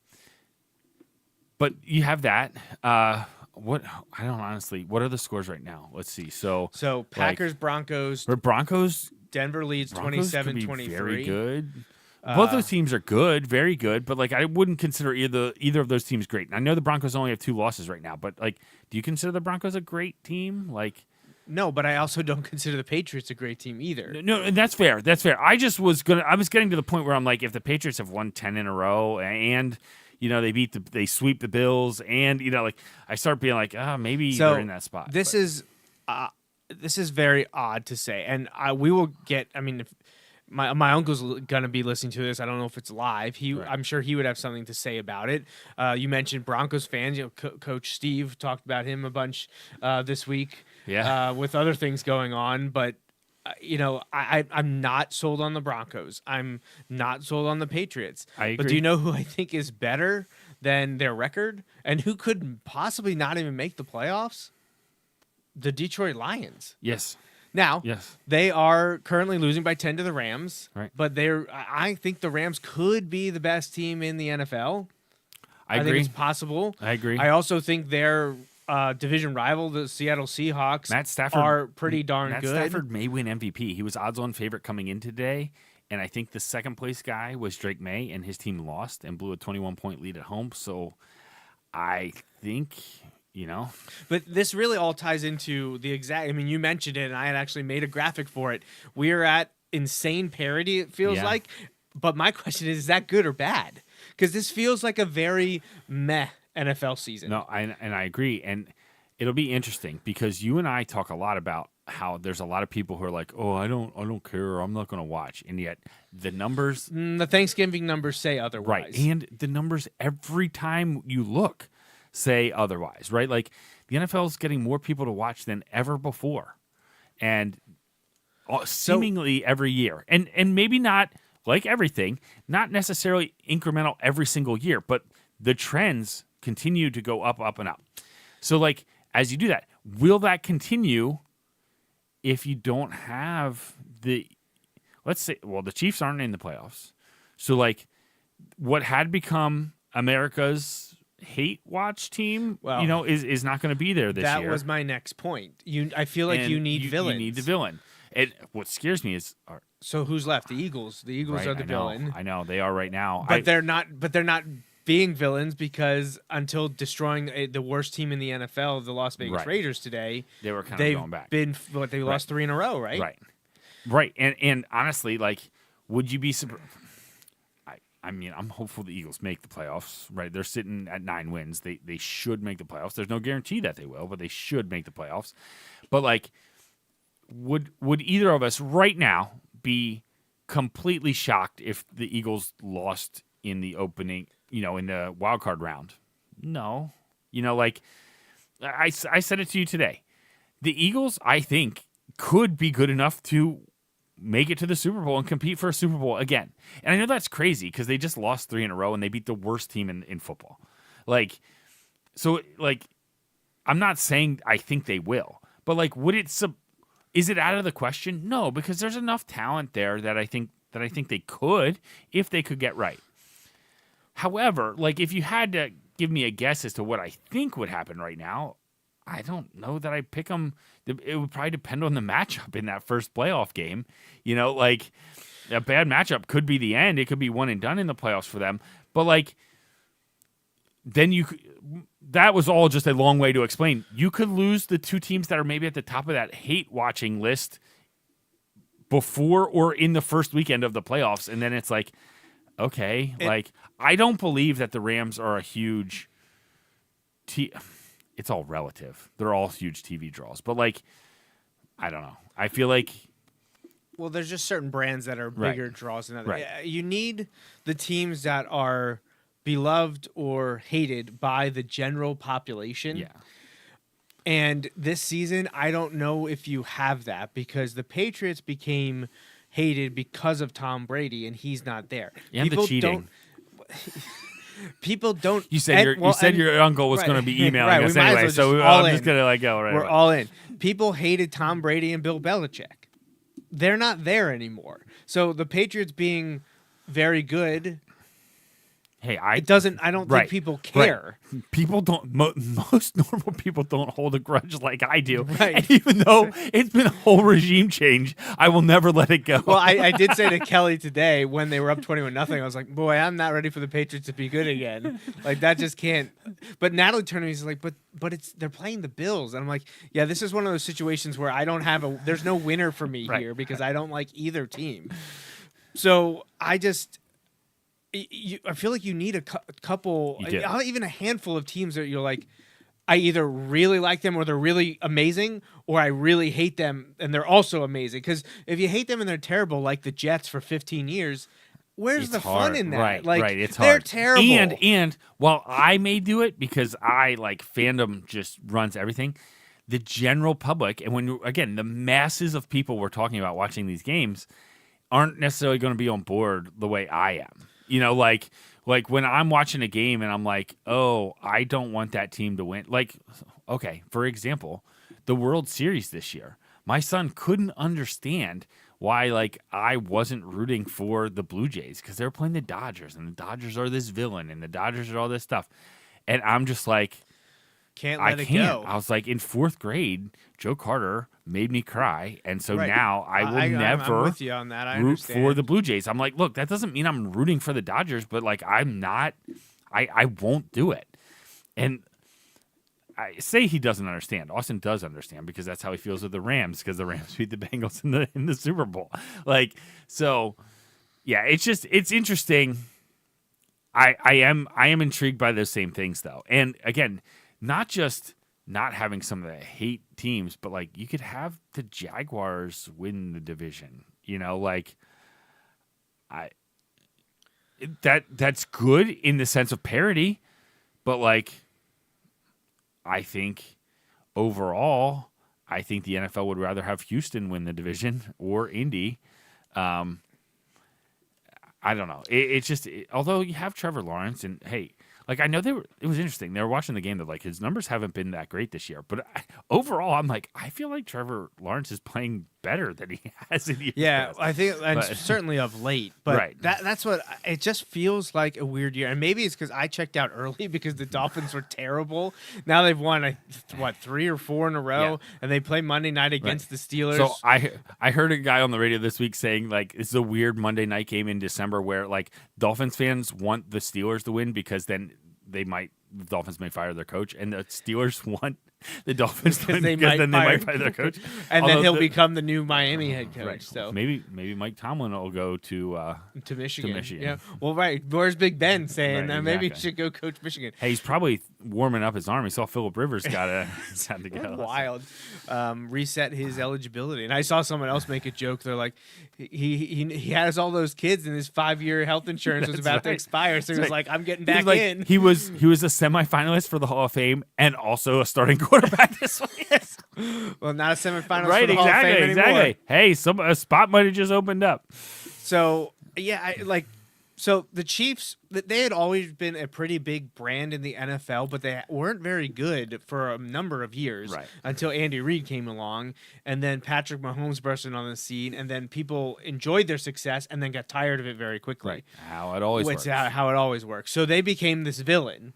you have that. What I don't honestly. What are the scores right now? Let's see. So Packers, Broncos. Broncos. Denver leads 27-23. Very good. Both those teams are good, very good, but like I wouldn't consider either of those teams great. And I know the Broncos only have 2 losses right now, but like, do you consider the Broncos a great team? Like, No, but I also don't consider the Patriots a great team either. no, and that's fair. That's fair. I was getting to the point where I'm like, if the Patriots have won 10 in a row and they sweep the Bills, and like I start being like, maybe So they're in that spot. This is very odd to say, and we will get. I mean, if my uncle's gonna be listening to this, I don't know if it's live. I'm sure he would have something to say about it. You mentioned Broncos fans. Coach Steve talked about him a bunch this week. Yeah. With other things going on, but I'm not sold on the Broncos. I'm not sold on the Patriots. I agree. But do you know who I think is better than their record and who could possibly not even make the playoffs? The Detroit Lions. Yes. Now, Yes. they are currently losing by 10 to the Rams, Right. but I think the Rams could be the best team in the NFL. I agree. think it's possible. I agree. I also think their division rival, the Seattle Seahawks, Matt Stafford are pretty darn Matt good. Stafford may win MVP. He was odds-on favorite coming in today, and I think the second place guy was Drake May, and his team lost and blew a 21-point lead at home. So I think, But this really all ties into the exact. I mean, you mentioned it, and I had actually made a graphic for it. We are at insane parity. It feels Yeah. like. But my question is that good or bad? Because this feels like a very meh NFL season. No, I agree, and it'll be interesting because you and I talk a lot about how there's a lot of people who are like, "Oh, I don't care, I'm not going to watch," and yet the numbers, The Thanksgiving numbers say otherwise. right, and the numbers every time you look say otherwise, right? Like the NFL is getting more people to watch than ever before, and seemingly every year, and maybe not like everything, not necessarily incremental every single year, but the trends continue to go up, up, and up. So, like, as you do that, will that continue if you don't have let's say, well, the Chiefs aren't in the playoffs. So, like, what had become America's hate watch team, Well, is not going to be there this year. That was my next point. I feel like And you need villains. You need the villain. And what scares me is, So who's left? The Eagles. The Eagles right, are the villain. I know they are right now. But they're not. But they're not being villains because until destroying the worst team in the NFL, the Las Vegas Right. Raiders today, They were kind of they've going back. been they lost 3 in a row, right? Right. And honestly, like, would you be surprised? I mean, I'm hopeful the Eagles make the playoffs. Right, they're sitting at 9 wins. They should make the playoffs. There's no guarantee that they will, but they should make the playoffs. But like, would either of us right now be completely shocked if the Eagles lost in the opening, in the wild card round? No. Like I said it to you today. The Eagles, I think, could be good enough to make it to the Super Bowl and compete for a Super Bowl again. And I know that's crazy because they just lost 3 in a row and they beat the worst team in football. Like, so, like, I'm not saying I think they will, but like, is it out of the question? No, because there's enough talent there that I think they could if they could get right. However, like, if you had to give me a guess as to what I think would happen right now, I don't know that I pick them. It would probably depend on the matchup in that first playoff game. Like, a bad matchup could be the end. It could be one and done in the playoffs for them. But like, then that was all just a long way to explain. You could lose the 2 teams that are maybe at the top of that hate watching list before or in the first weekend of the playoffs. And then it's like, okay, I don't believe that the Rams are a huge it's all relative. They're all huge TV draws. But like, I don't know. I feel like, Well, there's just certain brands that are bigger draws than others. Right. You need the teams that are beloved or hated by the general population. yeah. And this season, I don't know if you have that because the Patriots became hated because of Tom Brady, and he's not there. And the cheating. People don't. You said your uncle was going to be emailing right, us we might as anyway, well so just all I'm just in. going to go right. We're away. all in. People hated Tom Brady and Bill Belichick. They're not there anymore. So the Patriots being very good hey, it doesn't. I don't think people care. Right. People don't. Most normal people don't hold a grudge like I do. Right. And even though it's been a whole regime change, I will never let it go. Well, I did say to Kelly today when they were up 21-0, I was like, boy, I'm not ready for the Patriots to be good again. Like that just can't. But Natalie turned to me, she's like, but they're playing the Bills, and I'm like, yeah, this is one of those situations where I don't have there's no winner for me here because I don't like either team. So I just. I feel like you need a couple, even a handful of teams that you're like, I either really like them or they're really amazing, or I really hate them and they're also amazing. Because if you hate them and they're terrible, like the Jets for 15 years, where's the fun in that? Right, like, right. It's they're hard. terrible. And while I may do it because I like fandom just runs everything, the general public, and again, the masses of people we're talking about watching these games aren't necessarily going to be on board the way I am. You know, like when I'm watching a game and I'm like, oh, I don't want that team to win. Like, okay, for example, the World Series this year, my son couldn't understand why, like, I wasn't rooting for the Blue Jays because they were playing the Dodgers, and the Dodgers are this villain, and the Dodgers are all this stuff. And I'm just like, can't let it go. I was like, in 4th grade, Joe Carter made me cry, and so now I will never I'm with you on that. I root understand. for the Blue Jays. I'm like, look, that doesn't mean I'm rooting for the Dodgers, but like I'm not. I won't do it. And I say he doesn't understand. Austin does understand because that's how he feels with the Rams because the Rams beat the Bengals in the Super Bowl. Like, so yeah, it's interesting. I am intrigued by those same things though, and again, not just not having some of the hate teams, but like you could have the Jaguars win the division. You know, like that's good in the sense of parity, but like I think overall, I think the NFL would rather have Houston win the division or Indy. I don't know. It's just although you have Trevor Lawrence and hey. Like, I know it was interesting. They were watching the game. They're like, his numbers haven't been that great this year. But overall, I'm like, I feel like Trevor Lawrence is playing better than he has in years past. I think, and certainly of late. But that's what, it just feels like a weird year. And maybe it's because I checked out early because the Dolphins were terrible. Now they've won, 3 or 4 in a row, and they play Monday night against the Steelers. So I heard a guy on the radio this week saying, like, it's a weird Monday night game in December where, like, Dolphins fans want the Steelers to win because then the Dolphins may fire their coach, and the Steelers want the Dolphins to win because then they might fire their coach, and then he'll become the new Miami head coach. Right. So maybe Mike Tomlin will go to Michigan. Yeah. Well, right. Where's Big Ben saying maybe he should go coach Michigan? Hey, he's probably warming up his arm. He saw Phillip Rivers got to go. Wild. Reset his eligibility, and I saw someone else make a joke. They're like, he has all those kids, and his 5-year health insurance was about to expire, so he was like, I'm getting back in. He was a semifinalist for the Hall of Fame and also a starting quarterback this week. Well, not a semifinalist for the Hall of Fame anymore. Exactly. Hey, a spot might have just opened up. So yeah, So the Chiefs, they had always been a pretty big brand in the NFL, but they weren't very good for a number of years until Andy Reid came along, and then Patrick Mahomes bursted on the scene, and then people enjoyed their success and then got tired of it very quickly. Right. How it always works. How it always works. So they became this villain,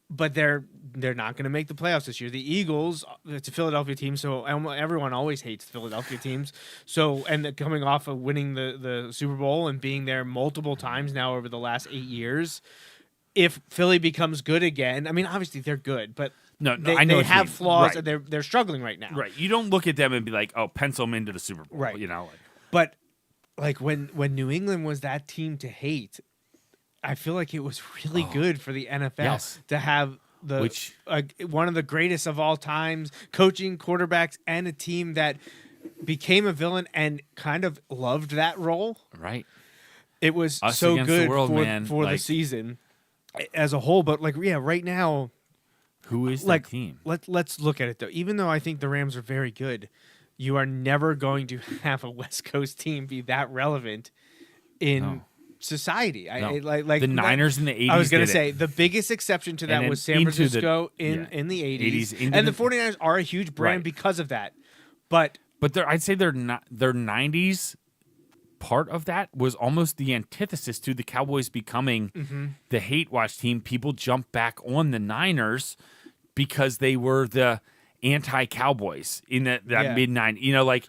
but they're not going to make the playoffs this year. The Eagles, it's a Philadelphia team, so everyone always hates Philadelphia teams. So, and coming off of winning the Super Bowl and being there multiple times now over the last 8 years, if Philly becomes good again, I mean, obviously they're good, but they have flaws and they're struggling right now. Right. You don't look at them and be like, oh, pencil them into the Super Bowl. Right. You know. But like when New England was that team to hate, I feel like it was really good for the NFL to have one of the greatest of all times, coaching quarterbacks and a team that became a villain and kind of loved that role. Right. It was Us so against good the world, for the season as a whole. But right now, who is that team? Let's look at it though. Even though I think the Rams are very good, you are never going to have a West Coast team be that relevant in society. The Niners in the 80s. I was going to say the biggest exception to that was San Francisco in the 80s. And the 49ers are a huge brand because of that. But I'd say their 90s part of that was almost the antithesis to the Cowboys becoming the hate watch team. People jump back on the Niners because they were the anti-Cowboys in that mid-90s. You know, like,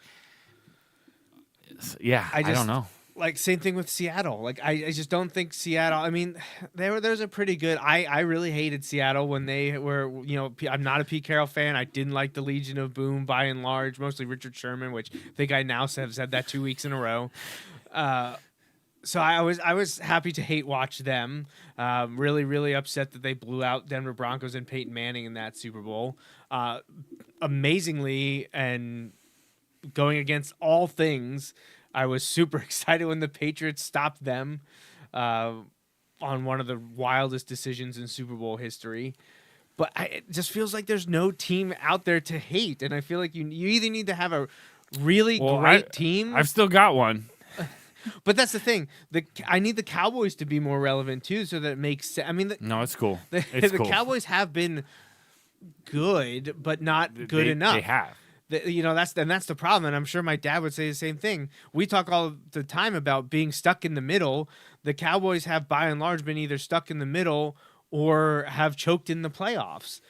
I don't know. Like, same thing with Seattle. Like, I just don't think Seattle. I mean, there's a pretty good. I really hated Seattle when they were. You know, I'm not a Pete Carroll fan. I didn't like the Legion of Boom by and large. Mostly Richard Sherman, which I think I now have said that 2 weeks in a row. So I was happy to hate watch them. Really upset that they blew out Denver Broncos and Peyton Manning in that Super Bowl. Amazingly, and going against all things, I was super excited when the Patriots stopped them on one of the wildest decisions in Super Bowl history. But it just feels like there's no team out there to hate, and I feel like you either need to have a really great team. I've still got one. But that's the thing. I need the Cowboys to be more relevant too, so that it makes sense. I mean, No, it's cool. the Cowboys have been good, but not good enough. They have. That's the problem, and I'm sure my dad would say the same thing. We talk all the time about being stuck in the middle. The Cowboys have, by and large, been either stuck in the middle or have choked in the playoffs.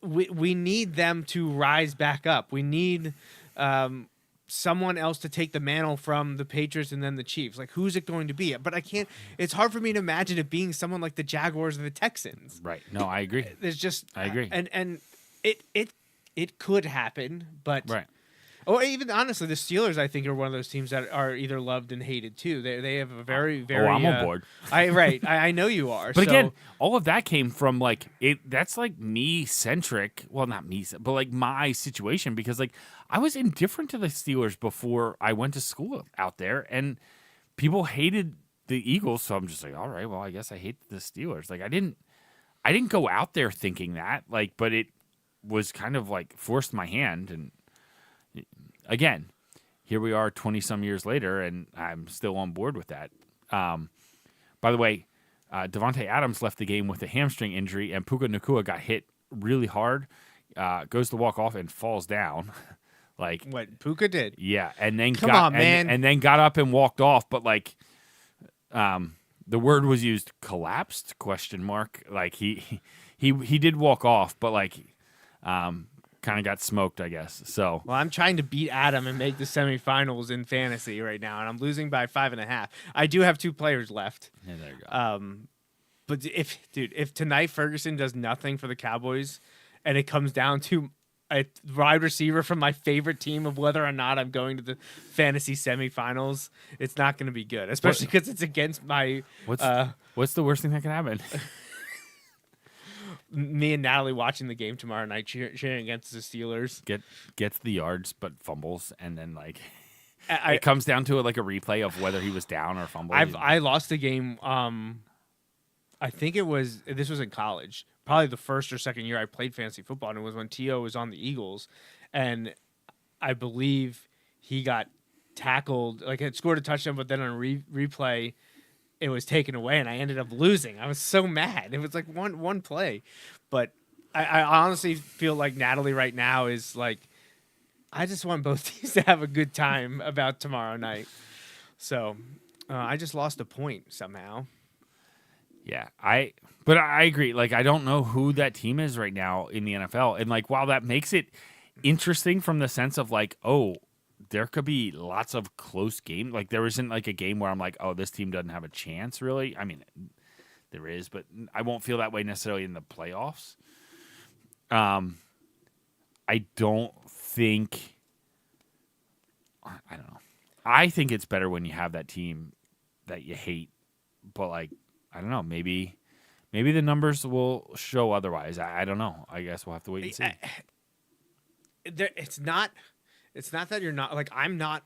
We need them to rise back up. We need someone else to take the mantle from the Patriots and then the Chiefs. Like, who's it going to be? But I can't. It's hard for me to imagine it being someone like the Jaguars or the Texans. Right. No, I agree. I agree. And it could happen, but right. Or even honestly, the Steelers, I think, are one of those teams that are either loved and hated too. They have a very I'm on board. I know you are. But again, all of that came from like it. That's like me centric. Well, not me, but like my situation, because like I was indifferent to the Steelers before I went to school out there, and people hated the Eagles. So I'm just like, all right, well, I guess I hate the Steelers. Like I didn't go out there thinking that. Like, but it was kind of like forced my hand, and again, here we are 20-some years later, and I'm still on board with that. By the way, Devontae Adams left the game with a hamstring injury, and Puka Nacua got hit really hard, goes to walk off and falls down. Like what Puka did. Yeah, and then man. And then got up and walked off, but like the word was used, collapsed, ? Like he did walk off, but like kind of got smoked, I guess. So, well, I'm trying to beat Adam and make the semifinals in fantasy right now, and I'm losing by 5.5. I do have 2 players left. Yeah, there you go. But if tonight Ferguson does nothing for the Cowboys, and it comes down to a wide receiver from my favorite team of whether or not I'm going to the fantasy semifinals, it's not going to be good, especially because it's against my. What's the worst thing that can happen? Me and Natalie watching the game tomorrow night, cheering against the Steelers. Gets the yards but fumbles, and then like it comes down to like a replay of whether he was down or fumbled. I lost the game. I think this was in college, probably the first or second year I played fantasy football, and it was when T.O. was on the Eagles, and I believe he got tackled, like had scored a touchdown, but then on replay, it was taken away, and I ended up losing. I was so mad. It was like one play. But I honestly feel like Natalie right now is like, I just want both teams to have a good time about tomorrow night. So I just lost a point somehow. Yeah, but I agree. Like, I don't know who that team is right now in the NFL. And like, while that makes it interesting from the sense of like, oh, there could be lots of close games. Like, there isn't like a game where I'm like, oh, this team doesn't have a chance, really. I mean, there is, but I won't feel that way necessarily in the playoffs. I don't think. I don't know. I think it's better when you have that team that you hate, but like, I don't know. Maybe the numbers will show otherwise. I don't know. I guess we'll have to wait and see. It's not that you're not, like, I'm not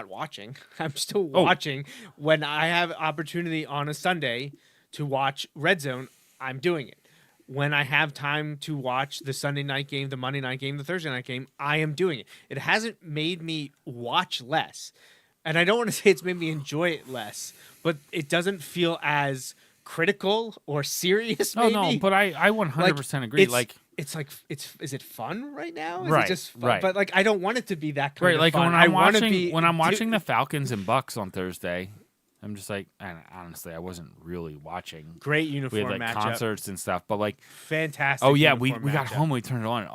watching. I'm still watching. When I have opportunity on a Sunday to watch Red Zone, I'm doing it. When I have time to watch the Sunday night game, the Monday night game, the Thursday night game, I am doing it. It hasn't made me watch less. And I don't want to say it's made me enjoy it less, but it doesn't feel as critical or serious, maybe. No, but I 100% agree. Like, it's like is it fun right now? Is Right, it just fun? right. But like I don't want it to be that kind Right, of like fun. when I I'm want to watching be the Falcons and Bucks on Thursday, I'm just like, and honestly, I wasn't really watching. great We uniform had like matchup. concerts and stuff, but like, Fantastic. oh yeah, we uniform got matchup. home, we turned it on, and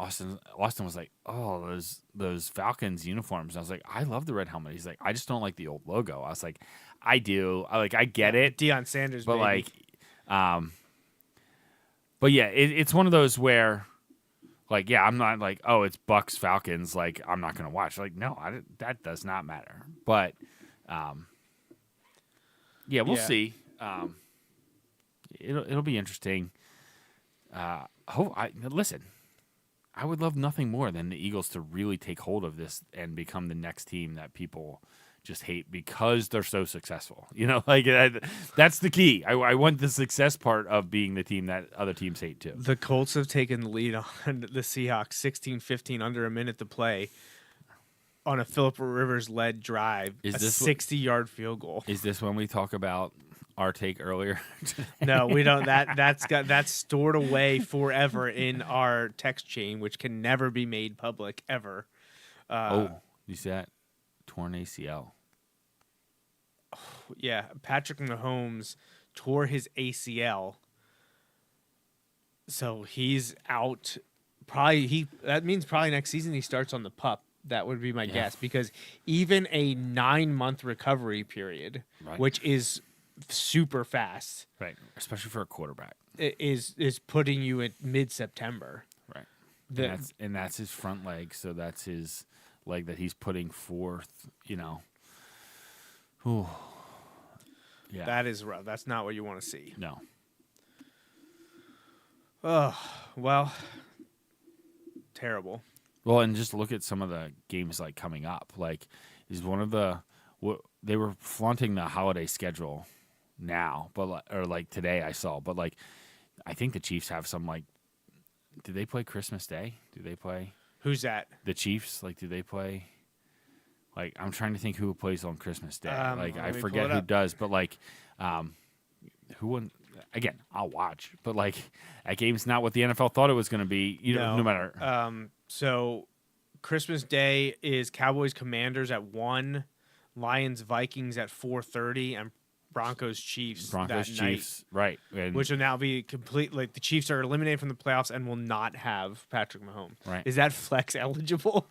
Austin was like, oh those Falcons uniforms. And I was like, I love the red helmet. He's like, I just don't like the old logo. I was like, I do. I get it, Deion Sanders, but baby. like, but yeah, it's one of those where. Like, yeah, I'm not like, oh, it's Bucks Falcons. Like, I'm not gonna watch. Like, no, that does not matter. But, yeah, we'll see. It'll be interesting. Listen, I would love nothing more than the Eagles to really take hold of this and become the next team that people just hate because they're so successful. You know, like that's the key. I want the success part of being the team that other teams hate too. The Colts have taken the lead on the Seahawks 16-15 under a minute to play on a Phillip Rivers-led drive, Is a this 60-yard field goal. Is this when we talk about our take earlier? No, we don't. That's stored away forever in our text chain, which can never be made public ever. You see that? Torn ACL. Yeah, Patrick Mahomes tore his ACL, so he's out. That means probably next season he starts on the PUP. That would be my guess, because even a 9-month recovery period, Right. which is super fast, Right. Especially for a quarterback. is putting you at mid-September. Right. The- And that's his front leg, so that's his leg that he's putting forth, you know. Ooh. Yeah. That is rough. That's not what you want to see. No. Oh, well, terrible. Well, and just look at some of the games like coming up. Like, is one of they were flaunting the holiday schedule now, or like today I saw, but like I think the Chiefs have some like. Do they play Christmas Day? Do they play Who's that? the Chiefs? Like, do they play? Like, I'm trying to think who plays on Christmas Day. Like, let I me forget pull it who up. does, but like, who won? Again, I'll watch, but like, that game's not what the NFL thought it was going to be. You know, no matter. So Christmas Day is Cowboys Commanders at 1, Lions Vikings at 4:30, and Broncos Chiefs Broncos that Chiefs, right? night, which will now be complete. Like the Chiefs are eliminated from the playoffs and will not have Patrick Mahomes. Right. Is that flex eligible?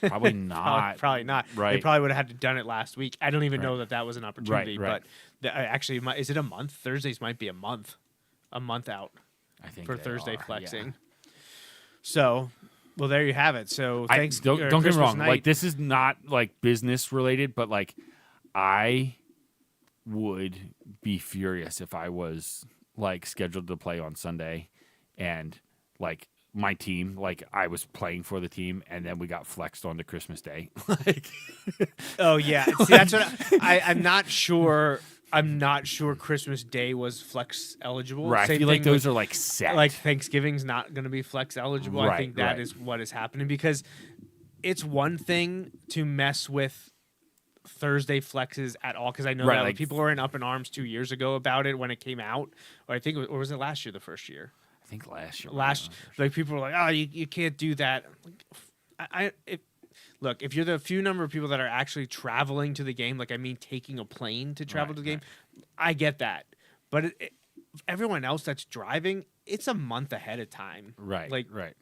Probably not. Probably not. Right. They probably would have had to done it last week. I don't even Right. know that was an opportunity. Right. But actually, is it a month? Thursdays might be a month out I think for they Thursday are, flexing. yeah. So, well, there you have it. So, thanks. Don't get me Christmas wrong. night- Like, this is not like business related, but like, I would be furious if I was like scheduled to play on Sunday, and like my team, like I was playing for the team, and then we got flexed on to Christmas Day. Like, Oh yeah, see, that's what I'm not sure. I'm not sure Christmas Day was flex eligible. right? I Same feel like thing those with- are like set. like Thanksgiving's not going to be flex eligible. I Right, think that right. is what is happening, because it's one thing to mess with Thursday flexes at all, because I know Right, that like- people were in up in arms 2 years ago about it when it came out, or I think, or was it last year? The first year, I think last year. like people were like, oh, you can't do that. Look, if you're the few number of people that are actually traveling to the game, like I mean taking a plane to travel Right, to the game, I get that. But everyone else that's driving, it's a month ahead of time. Right. Like, right.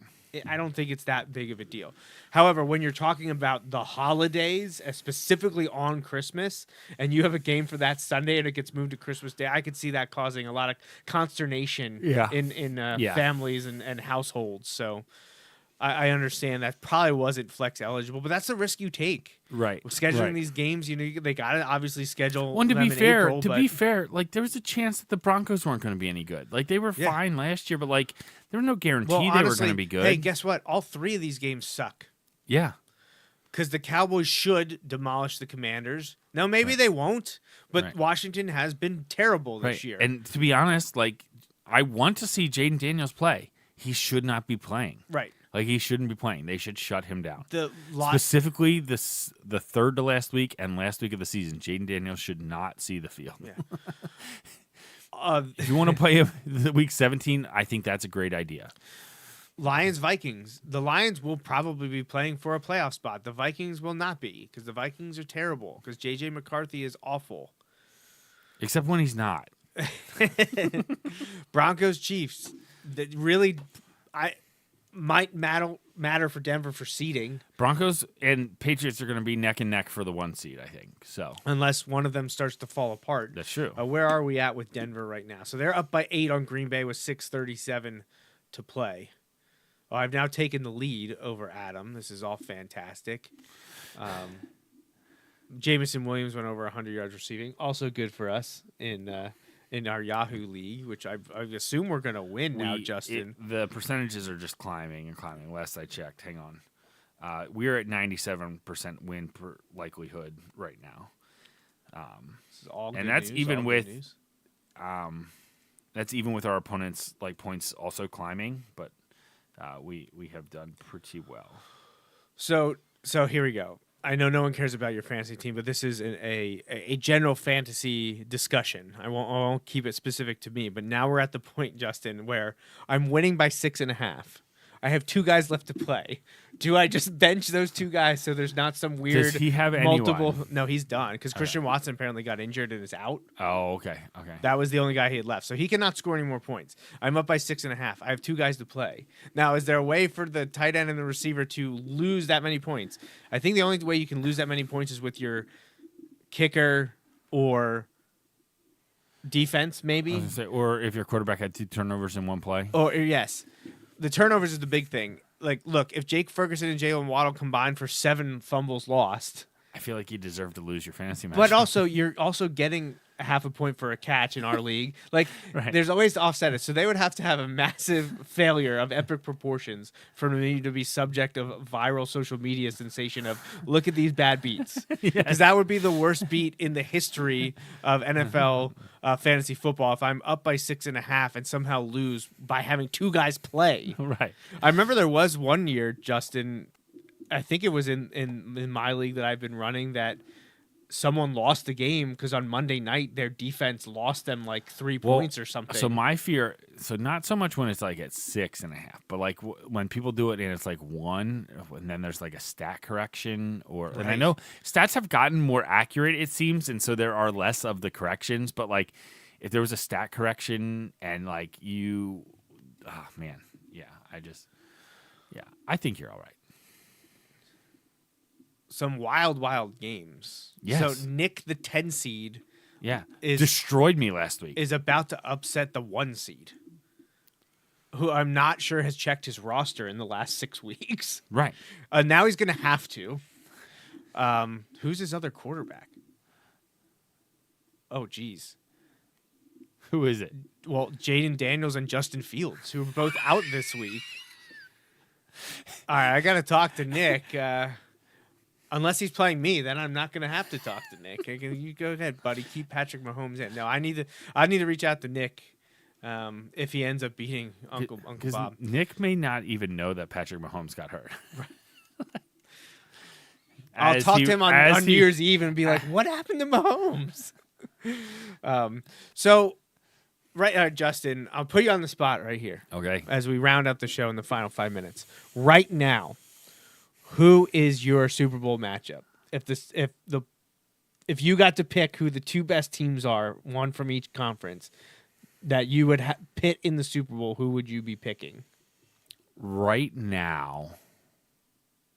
I don't think it's that big of a deal. However, when you're talking about the holidays, specifically on Christmas, and you have a game for that Sunday and it gets moved to Christmas Day, I could see that causing a lot of consternation in Yeah. families and households. So I understand that probably wasn't flex eligible, but that's the risk you take. Right. Scheduling right. these games, they got to obviously schedule. Well, and to them be in fair, April, but- like there was a chance that the Broncos weren't going to be any good. Like they were Yeah. fine last year, but like there was no guarantee well, they were honestly, going to be good. Hey, guess what? All 3 of these games suck. Yeah. Because the Cowboys should demolish the Commanders. Now, maybe they won't, but Right. Washington has been terrible this Right. year. And to be honest, like I want to see Jaden Daniels play. He should not be playing. right. Like he shouldn't be playing. They should shut him down. The lot, Specifically, the third to last week and last week of the season, Jaden Daniels should not see the field. Yeah. If you want to play the week 17, I think that's a great idea. Lions Vikings. The Lions will probably be playing for a playoff spot. The Vikings will not be because the Vikings are terrible because JJ McCarthy is awful. Except when he's not. Broncos Chiefs. That really might matter for Denver for seeding. Broncos and Patriots are going to be neck and neck for the 1 seed, I think. So Unless one of them starts to fall apart. that's true. Where are we at with Denver right now? So they're up by 8 on Green Bay with 6:37 to play. Well, I've now taken the lead over Adam. This is all fantastic. Jamison Williams went over 100 yards receiving. Also good for us in our Yahoo league, which I assume we're going to win now, Justin. The percentages are just climbing and climbing. Last I checked, hang on. We're at 97% win per likelihood right now. This is all and good that's news, even all with good news. That's even with our opponents' like points also climbing, but we have done pretty well. So here we go. I know no one cares about your fantasy team, but this is a general fantasy discussion. I won't keep it specific to me, but now we're at the point, Justin, where I'm winning by 6.5. I have 2 guys left to play. Do I just bench those 2 guys so there's not some weird Does he have multiple? anyone? No, he's done because Christian Watson apparently got injured and is out. Oh, okay. That was the only guy he had left, so he cannot score any more points. I'm up by 6.5. I have 2 guys to play. Now, is there a way for the tight end and the receiver to lose that many points? I think the only way you can lose that many points is with your kicker or defense, maybe. I was gonna say, or if your quarterback had 2 turnovers in one play. Or yes, the turnovers is the big thing. Like, look, if Jake Ferguson and Jalen Waddle combined for 7 fumbles lost, I feel like you deserve to lose your fantasy match. but also you're also getting half a point for a catch in our league. Like, Right. there's always to offset it. So they would have to have a massive failure of epic proportions for me to be subject of viral social media sensation of look at these bad beats. Because that would be the worst beat in the history of NFL fantasy football if I'm up by 6.5 and somehow lose by having 2 guys play. Right. I remember there was one year, Justin, I think it was in my league that I've been running, that someone lost the game because on Monday night their defense lost them like 3 points or something. So my fear, so not so much when it's like at 6.5, but like when people do it and it's like 1, and then there's like a stat correction, and I know stats have gotten more accurate, it seems, and so there are less of the corrections. But like, if there was a stat correction and like I think you're all right. Some wild games. Yes. So Nick, the 10 seed, Yeah, Is- destroyed me last week. is about to upset the 1 seed, who I'm not sure has checked his roster in the last 6 weeks. Right. Now he's going to have to. Who's his other quarterback? Oh, geez. Who is it? Well, Jaden Daniels and Justin Fields, who are both out this week. All right, I got to talk to Nick. Unless he's playing me, then I'm not going to have to talk to Nick. You go ahead, buddy. Keep Patrick Mahomes in. No, I need to reach out to Nick if he ends up beating Uncle Bob. Nick may not even know that Patrick Mahomes got hurt. I'll As talk he- to him on as New he- Year's Eve and be like, "What happened to Mahomes?" So, right, Justin, I'll put you on the spot right here Okay. as we round up the show in the final 5 minutes. Right now, who is your Super Bowl matchup? If you got to pick who the 2 best teams are, one from each conference, that you would pit in the Super Bowl, who would you be picking? Right now,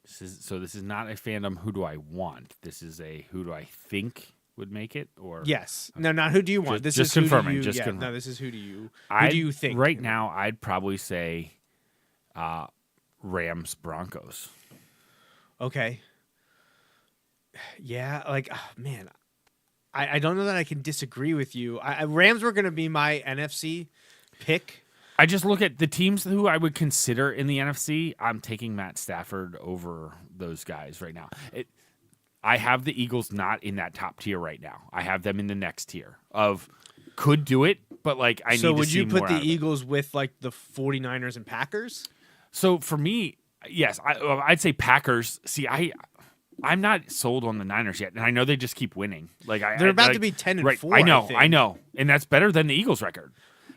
this is not a fandom who do I want. This is a who do I think would make it, or Yes. No, not who do you want. Just This is who do confirming, you- just yeah, confirming. No, this is who do you think? Right now, I'd probably say Rams Broncos. Okay. Yeah, like, man, I don't know that I can disagree with you. Rams were going to be my NFC pick. I just look at the teams who I would consider in the NFC. I'm taking Matt Stafford over those guys right now. I have the Eagles not in that top tier right now. I have them in the next tier of could do it, but like I need to see more. So would you put the out of it. Eagles with like the 49ers and Packers? So for me, yes, I'd say Packers. See, I'm not sold on the Niners yet, and I know they just keep winning. Like They're about like, to be 10-4. right, I think. know, and that's better than the Eagles record.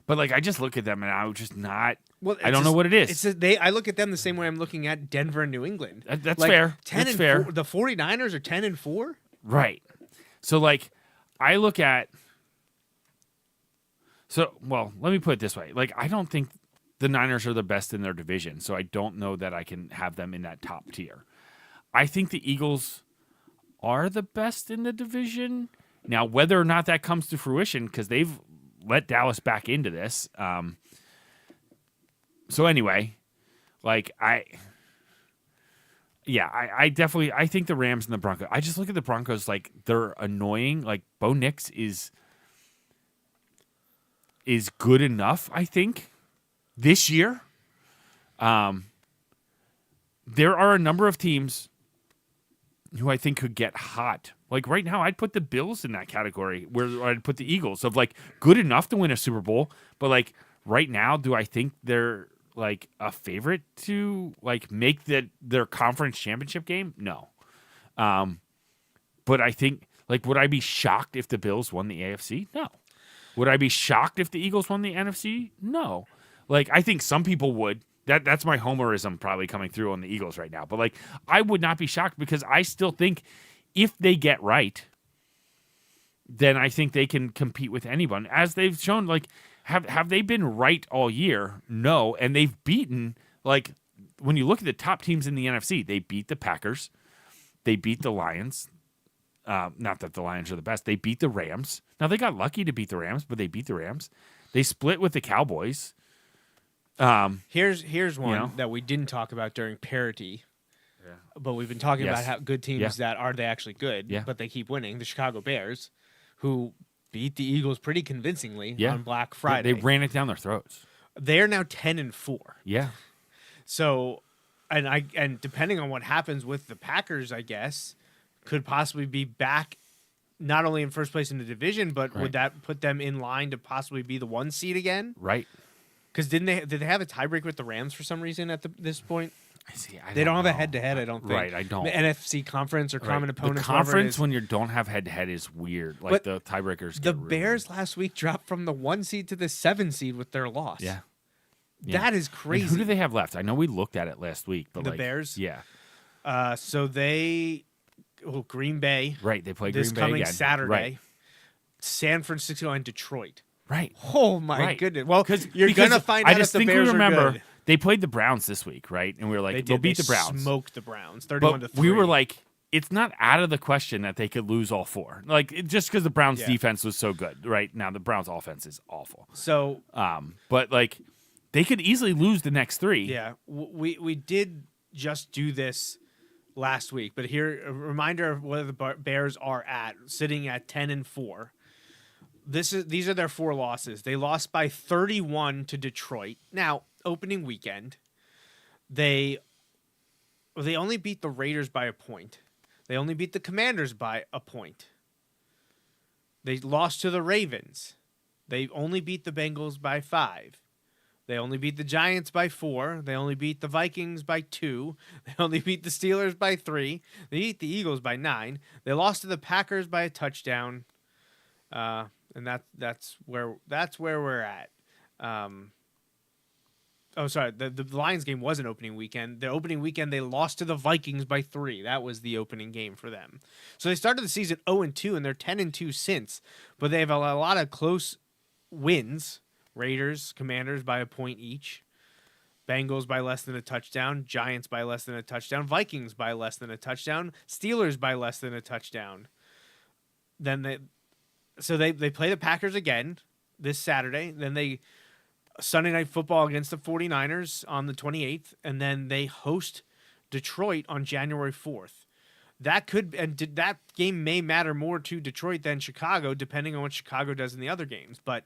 But like, I just look at them, and I'm just not. Well, I don't know what it is. I look at them the same way I'm looking at Denver and New England. That's Like, fair. 10 That's and fair. 4, the 49ers are 10-4. Right. So, like, I look at. Well, let me put it this way. Like, I don't think the Niners are the best in their division, so I don't know that I can have them in that top tier. I think the Eagles are the best in the division. Now, whether or not that comes to fruition, because they've let Dallas back into this. So anyway, like I definitely think the Rams and the Broncos. I just look at the Broncos like they're annoying. Like Bo Nix is good enough, I think, this year. There are a number of teams who I think could get hot. Like right now, I'd put the Bills in that category where I'd put the Eagles of like good enough to win a Super Bowl. But like right now, do I think they're like a favorite to like make their conference championship game? No. But I think like, would I be shocked if the Bills won the AFC? No. Would I be shocked if the Eagles won the NFC? No. Like, I think some people would. That's my homerism probably coming through on the Eagles right now. But, like, I would not be shocked because I still think if they get right, then I think they can compete with anyone. As they've shown, like, have they been right all year? No. And they've beaten, like, when you look at the top teams in the NFC, they beat the Packers. They beat the Lions. Not that the Lions are the best. They beat the Rams. Now, they got lucky to beat the Rams, but they beat the Rams. They split with the Cowboys. Here's one that we didn't talk about during parity, but we've been talking about how good teams that are they actually good, but they keep winning. The Chicago Bears, who beat the Eagles pretty convincingly on Black Friday. They ran it down their throats. They're now 10-4. Yeah. So, and depending on what happens with the Packers, I guess, could possibly be back not only in first place in the division, but would that put them in line to possibly be the 1 seed again? Right. Because did they have a tiebreak with the Rams for some reason at this point? They don't have a head-to-head, I don't think. Right, I don't. The NFC conference or common opponents. The conference when you don't have head-to-head is weird. Like the tiebreakers. The Bears last week dropped from the 1 seed to the 7 seed with their loss. Yeah. That is crazy. And who do they have left? I know we looked at it last week, but the Bears. Yeah. So Green Bay. Right, they play this Green Bay coming again. Saturday. Right. San Francisco and Detroit. Right. Oh my goodness. Well, you're because gonna find out if the Bears are good. They played the Browns this week, right? And we were like, they'll beat the Browns. Smoked the Browns, 31-3. But we were like, it's not out of the question that they could lose all four. Like just because the Browns defense was so good, right? Now the Browns offense is awful. So, but like they could easily lose the next three. Yeah, we did just do this last week, but here a reminder of where the Bears are sitting at 10-4. These are their 4 losses. They lost by 31 to Detroit. Now, opening weekend, they only beat the Raiders by a point. They only beat the Commanders by a point. They lost to the Ravens. They only beat the Bengals by 5. They only beat the Giants by 4. They only beat the Vikings by 2. They only beat the Steelers by 3. They beat the Eagles by 9. They lost to the Packers by a touchdown. And that's where we're at. The Lions game was an opening weekend. The opening weekend they lost to the Vikings by 3. That was the opening game for them. So they started the season 0-2 and they're 10-2 since. But they have a lot of close wins. Raiders, Commanders by a point each. Bengals by less than a touchdown. Giants by less than a touchdown. Vikings by less than a touchdown. Steelers by less than a touchdown. Then they play the Packers again this Saturday. Then they Sunday Night Football against the 49ers on the 28th. And then they host Detroit on January 4th. That game may matter more to Detroit than Chicago, depending on what Chicago does in the other games. But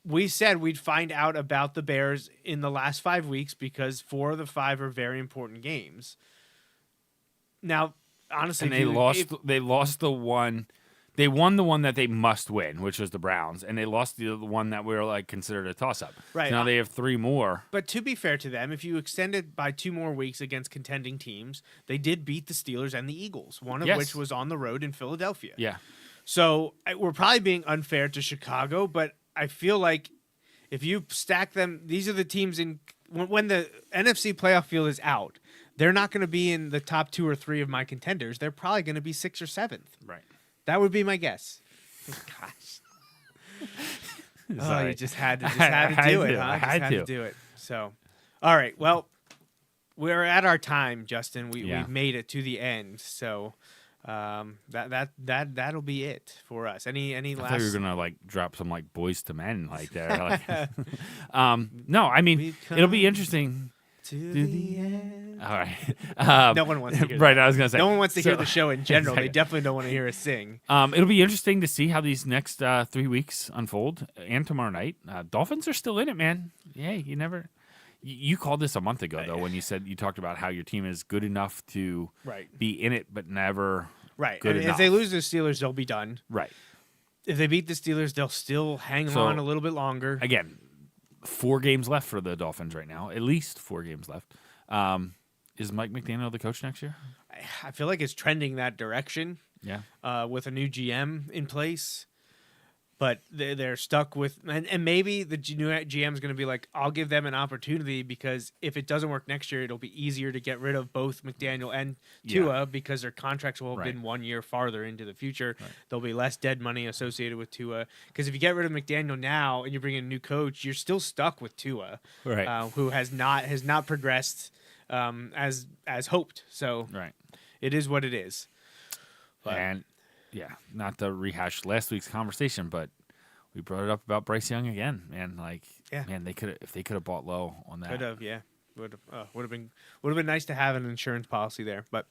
we said we'd find out about the Bears in the last 5 weeks because 4 of the 5 are very important games. Now, honestly, and they lost the one. They won the one that they must win, which was the Browns, and they lost the one that we were like considered a toss-up. Right. So now they have 3 more. But to be fair to them, if you extended by 2 more weeks against contending teams, they did beat the Steelers and the Eagles, one of which was on the road in Philadelphia. Yeah. So we're probably being unfair to Chicago, but I feel like If you stack them, these are the teams in when the NFC playoff field is out. They're not going to be in the top 2 or 3 of my contenders. They're probably going to be 6th or 7th. Right. That would be my guess. Gosh. Oh, you just had to do it, huh? I had to do it. So, all right. Well, we're at our time, Justin. We've made it to the end. So, that'll be it for us. Any last? I thought you were gonna like drop some like Boys to Men like there. Like, no, I mean it'll be interesting. To the end. All right. No one wants to hear right, that. I was going to say. No one wants to hear the show in general. Exactly. They definitely don't want to hear us sing. It'll be interesting to see how these next 3 weeks unfold and tomorrow night. Dolphins are still in it, man. Yeah, you never... You called this a month ago, though, when you talked about how your team is good enough to be in it, but never good enough. If they lose the Steelers, they'll be done. Right. If they beat the Steelers, they'll still hang on a little bit longer. Again, 4 games left for the Dolphins right now. At least 4 games left. Is Mike McDaniel the coach next year? I feel like it's trending that direction. Yeah. With a new GM in place. But they're stuck with... And maybe the new GM is going to be like, I'll give them an opportunity because if it doesn't work next year, it'll be easier to get rid of both McDaniel and Tua because their contracts will have been 1 year farther into the future. Right. There'll be less dead money associated with Tua. Because if you get rid of McDaniel now and you bring in a new coach, you're still stuck with Tua, who has not progressed as hoped. So it is what it is. But, and... Yeah, not to rehash last week's conversation, but we brought it up about Bryce Young again, man. Like, man, they could have bought low on that. Could have, yeah. Would have been nice to have an insurance policy there. But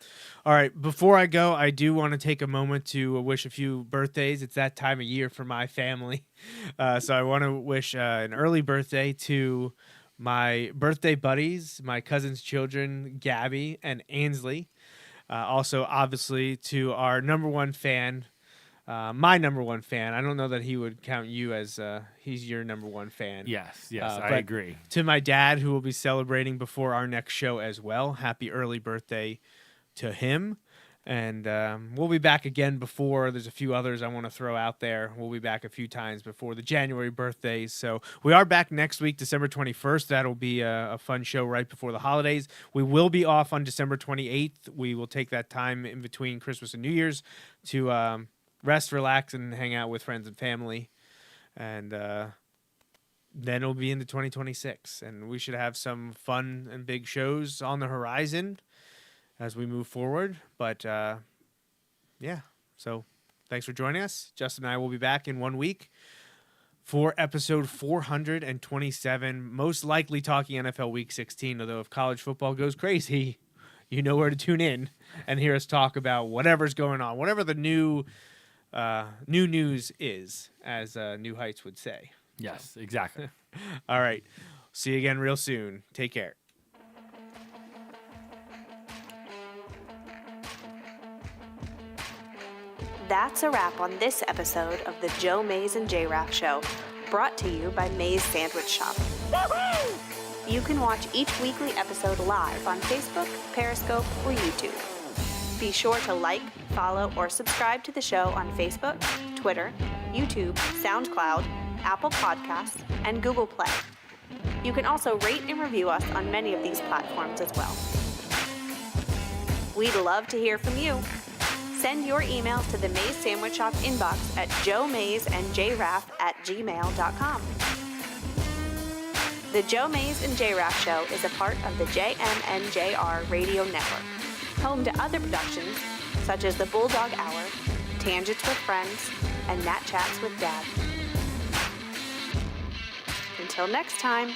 all right, before I go, I do want to take a moment to wish a few birthdays. It's that time of year for my family, so I want to wish an early birthday to my birthday buddies, my cousin's children, Gabby and Ainsley. Also, obviously, to our number one fan, my number one fan. I don't know that he would count you as he's your number one fan. Yes, I agree. To my dad, who will be celebrating before our next show as well. Happy early birthday to him. And we'll be back again before. There's a few others I want to throw out there. We'll be back a few times before the January birthdays. So we are back next week, December 21st. That'll be a fun show right before the holidays. We will be off on December 28th. We will take that time in between Christmas and New Year's to rest, relax, and hang out with friends and family. And then it'll be into 2026. And we should have some fun and big shows on the horizon as we move forward. But, so thanks for joining us. Justin and I will be back in 1 week for episode 427, most likely talking NFL Week 16, although if college football goes crazy, you know where to tune in and hear us talk about whatever's going on, whatever the new news is, as New Heights would say. Yes, exactly. All right. See you again real soon. Take care. That's a wrap on this episode of the Joe Mays and J-Raff Show, brought to you by Mays Sandwich Shop. Woo-hoo! You can watch each weekly episode live on Facebook, Periscope, or YouTube. Be sure to like, follow, or subscribe to the show on Facebook, Twitter, YouTube, SoundCloud, Apple Podcasts, and Google Play. You can also rate and review us on many of these platforms as well. We'd love to hear from you. Send your emails to the Mays Sandwich Shop inbox at joemaysandjraff@gmail.com. The Joe Mays and J-Raff Show is a part of the JMNJR Radio Network, home to other productions such as the Bulldog Hour, Tangents with Friends, and Nat Chats with Dad. Until next time.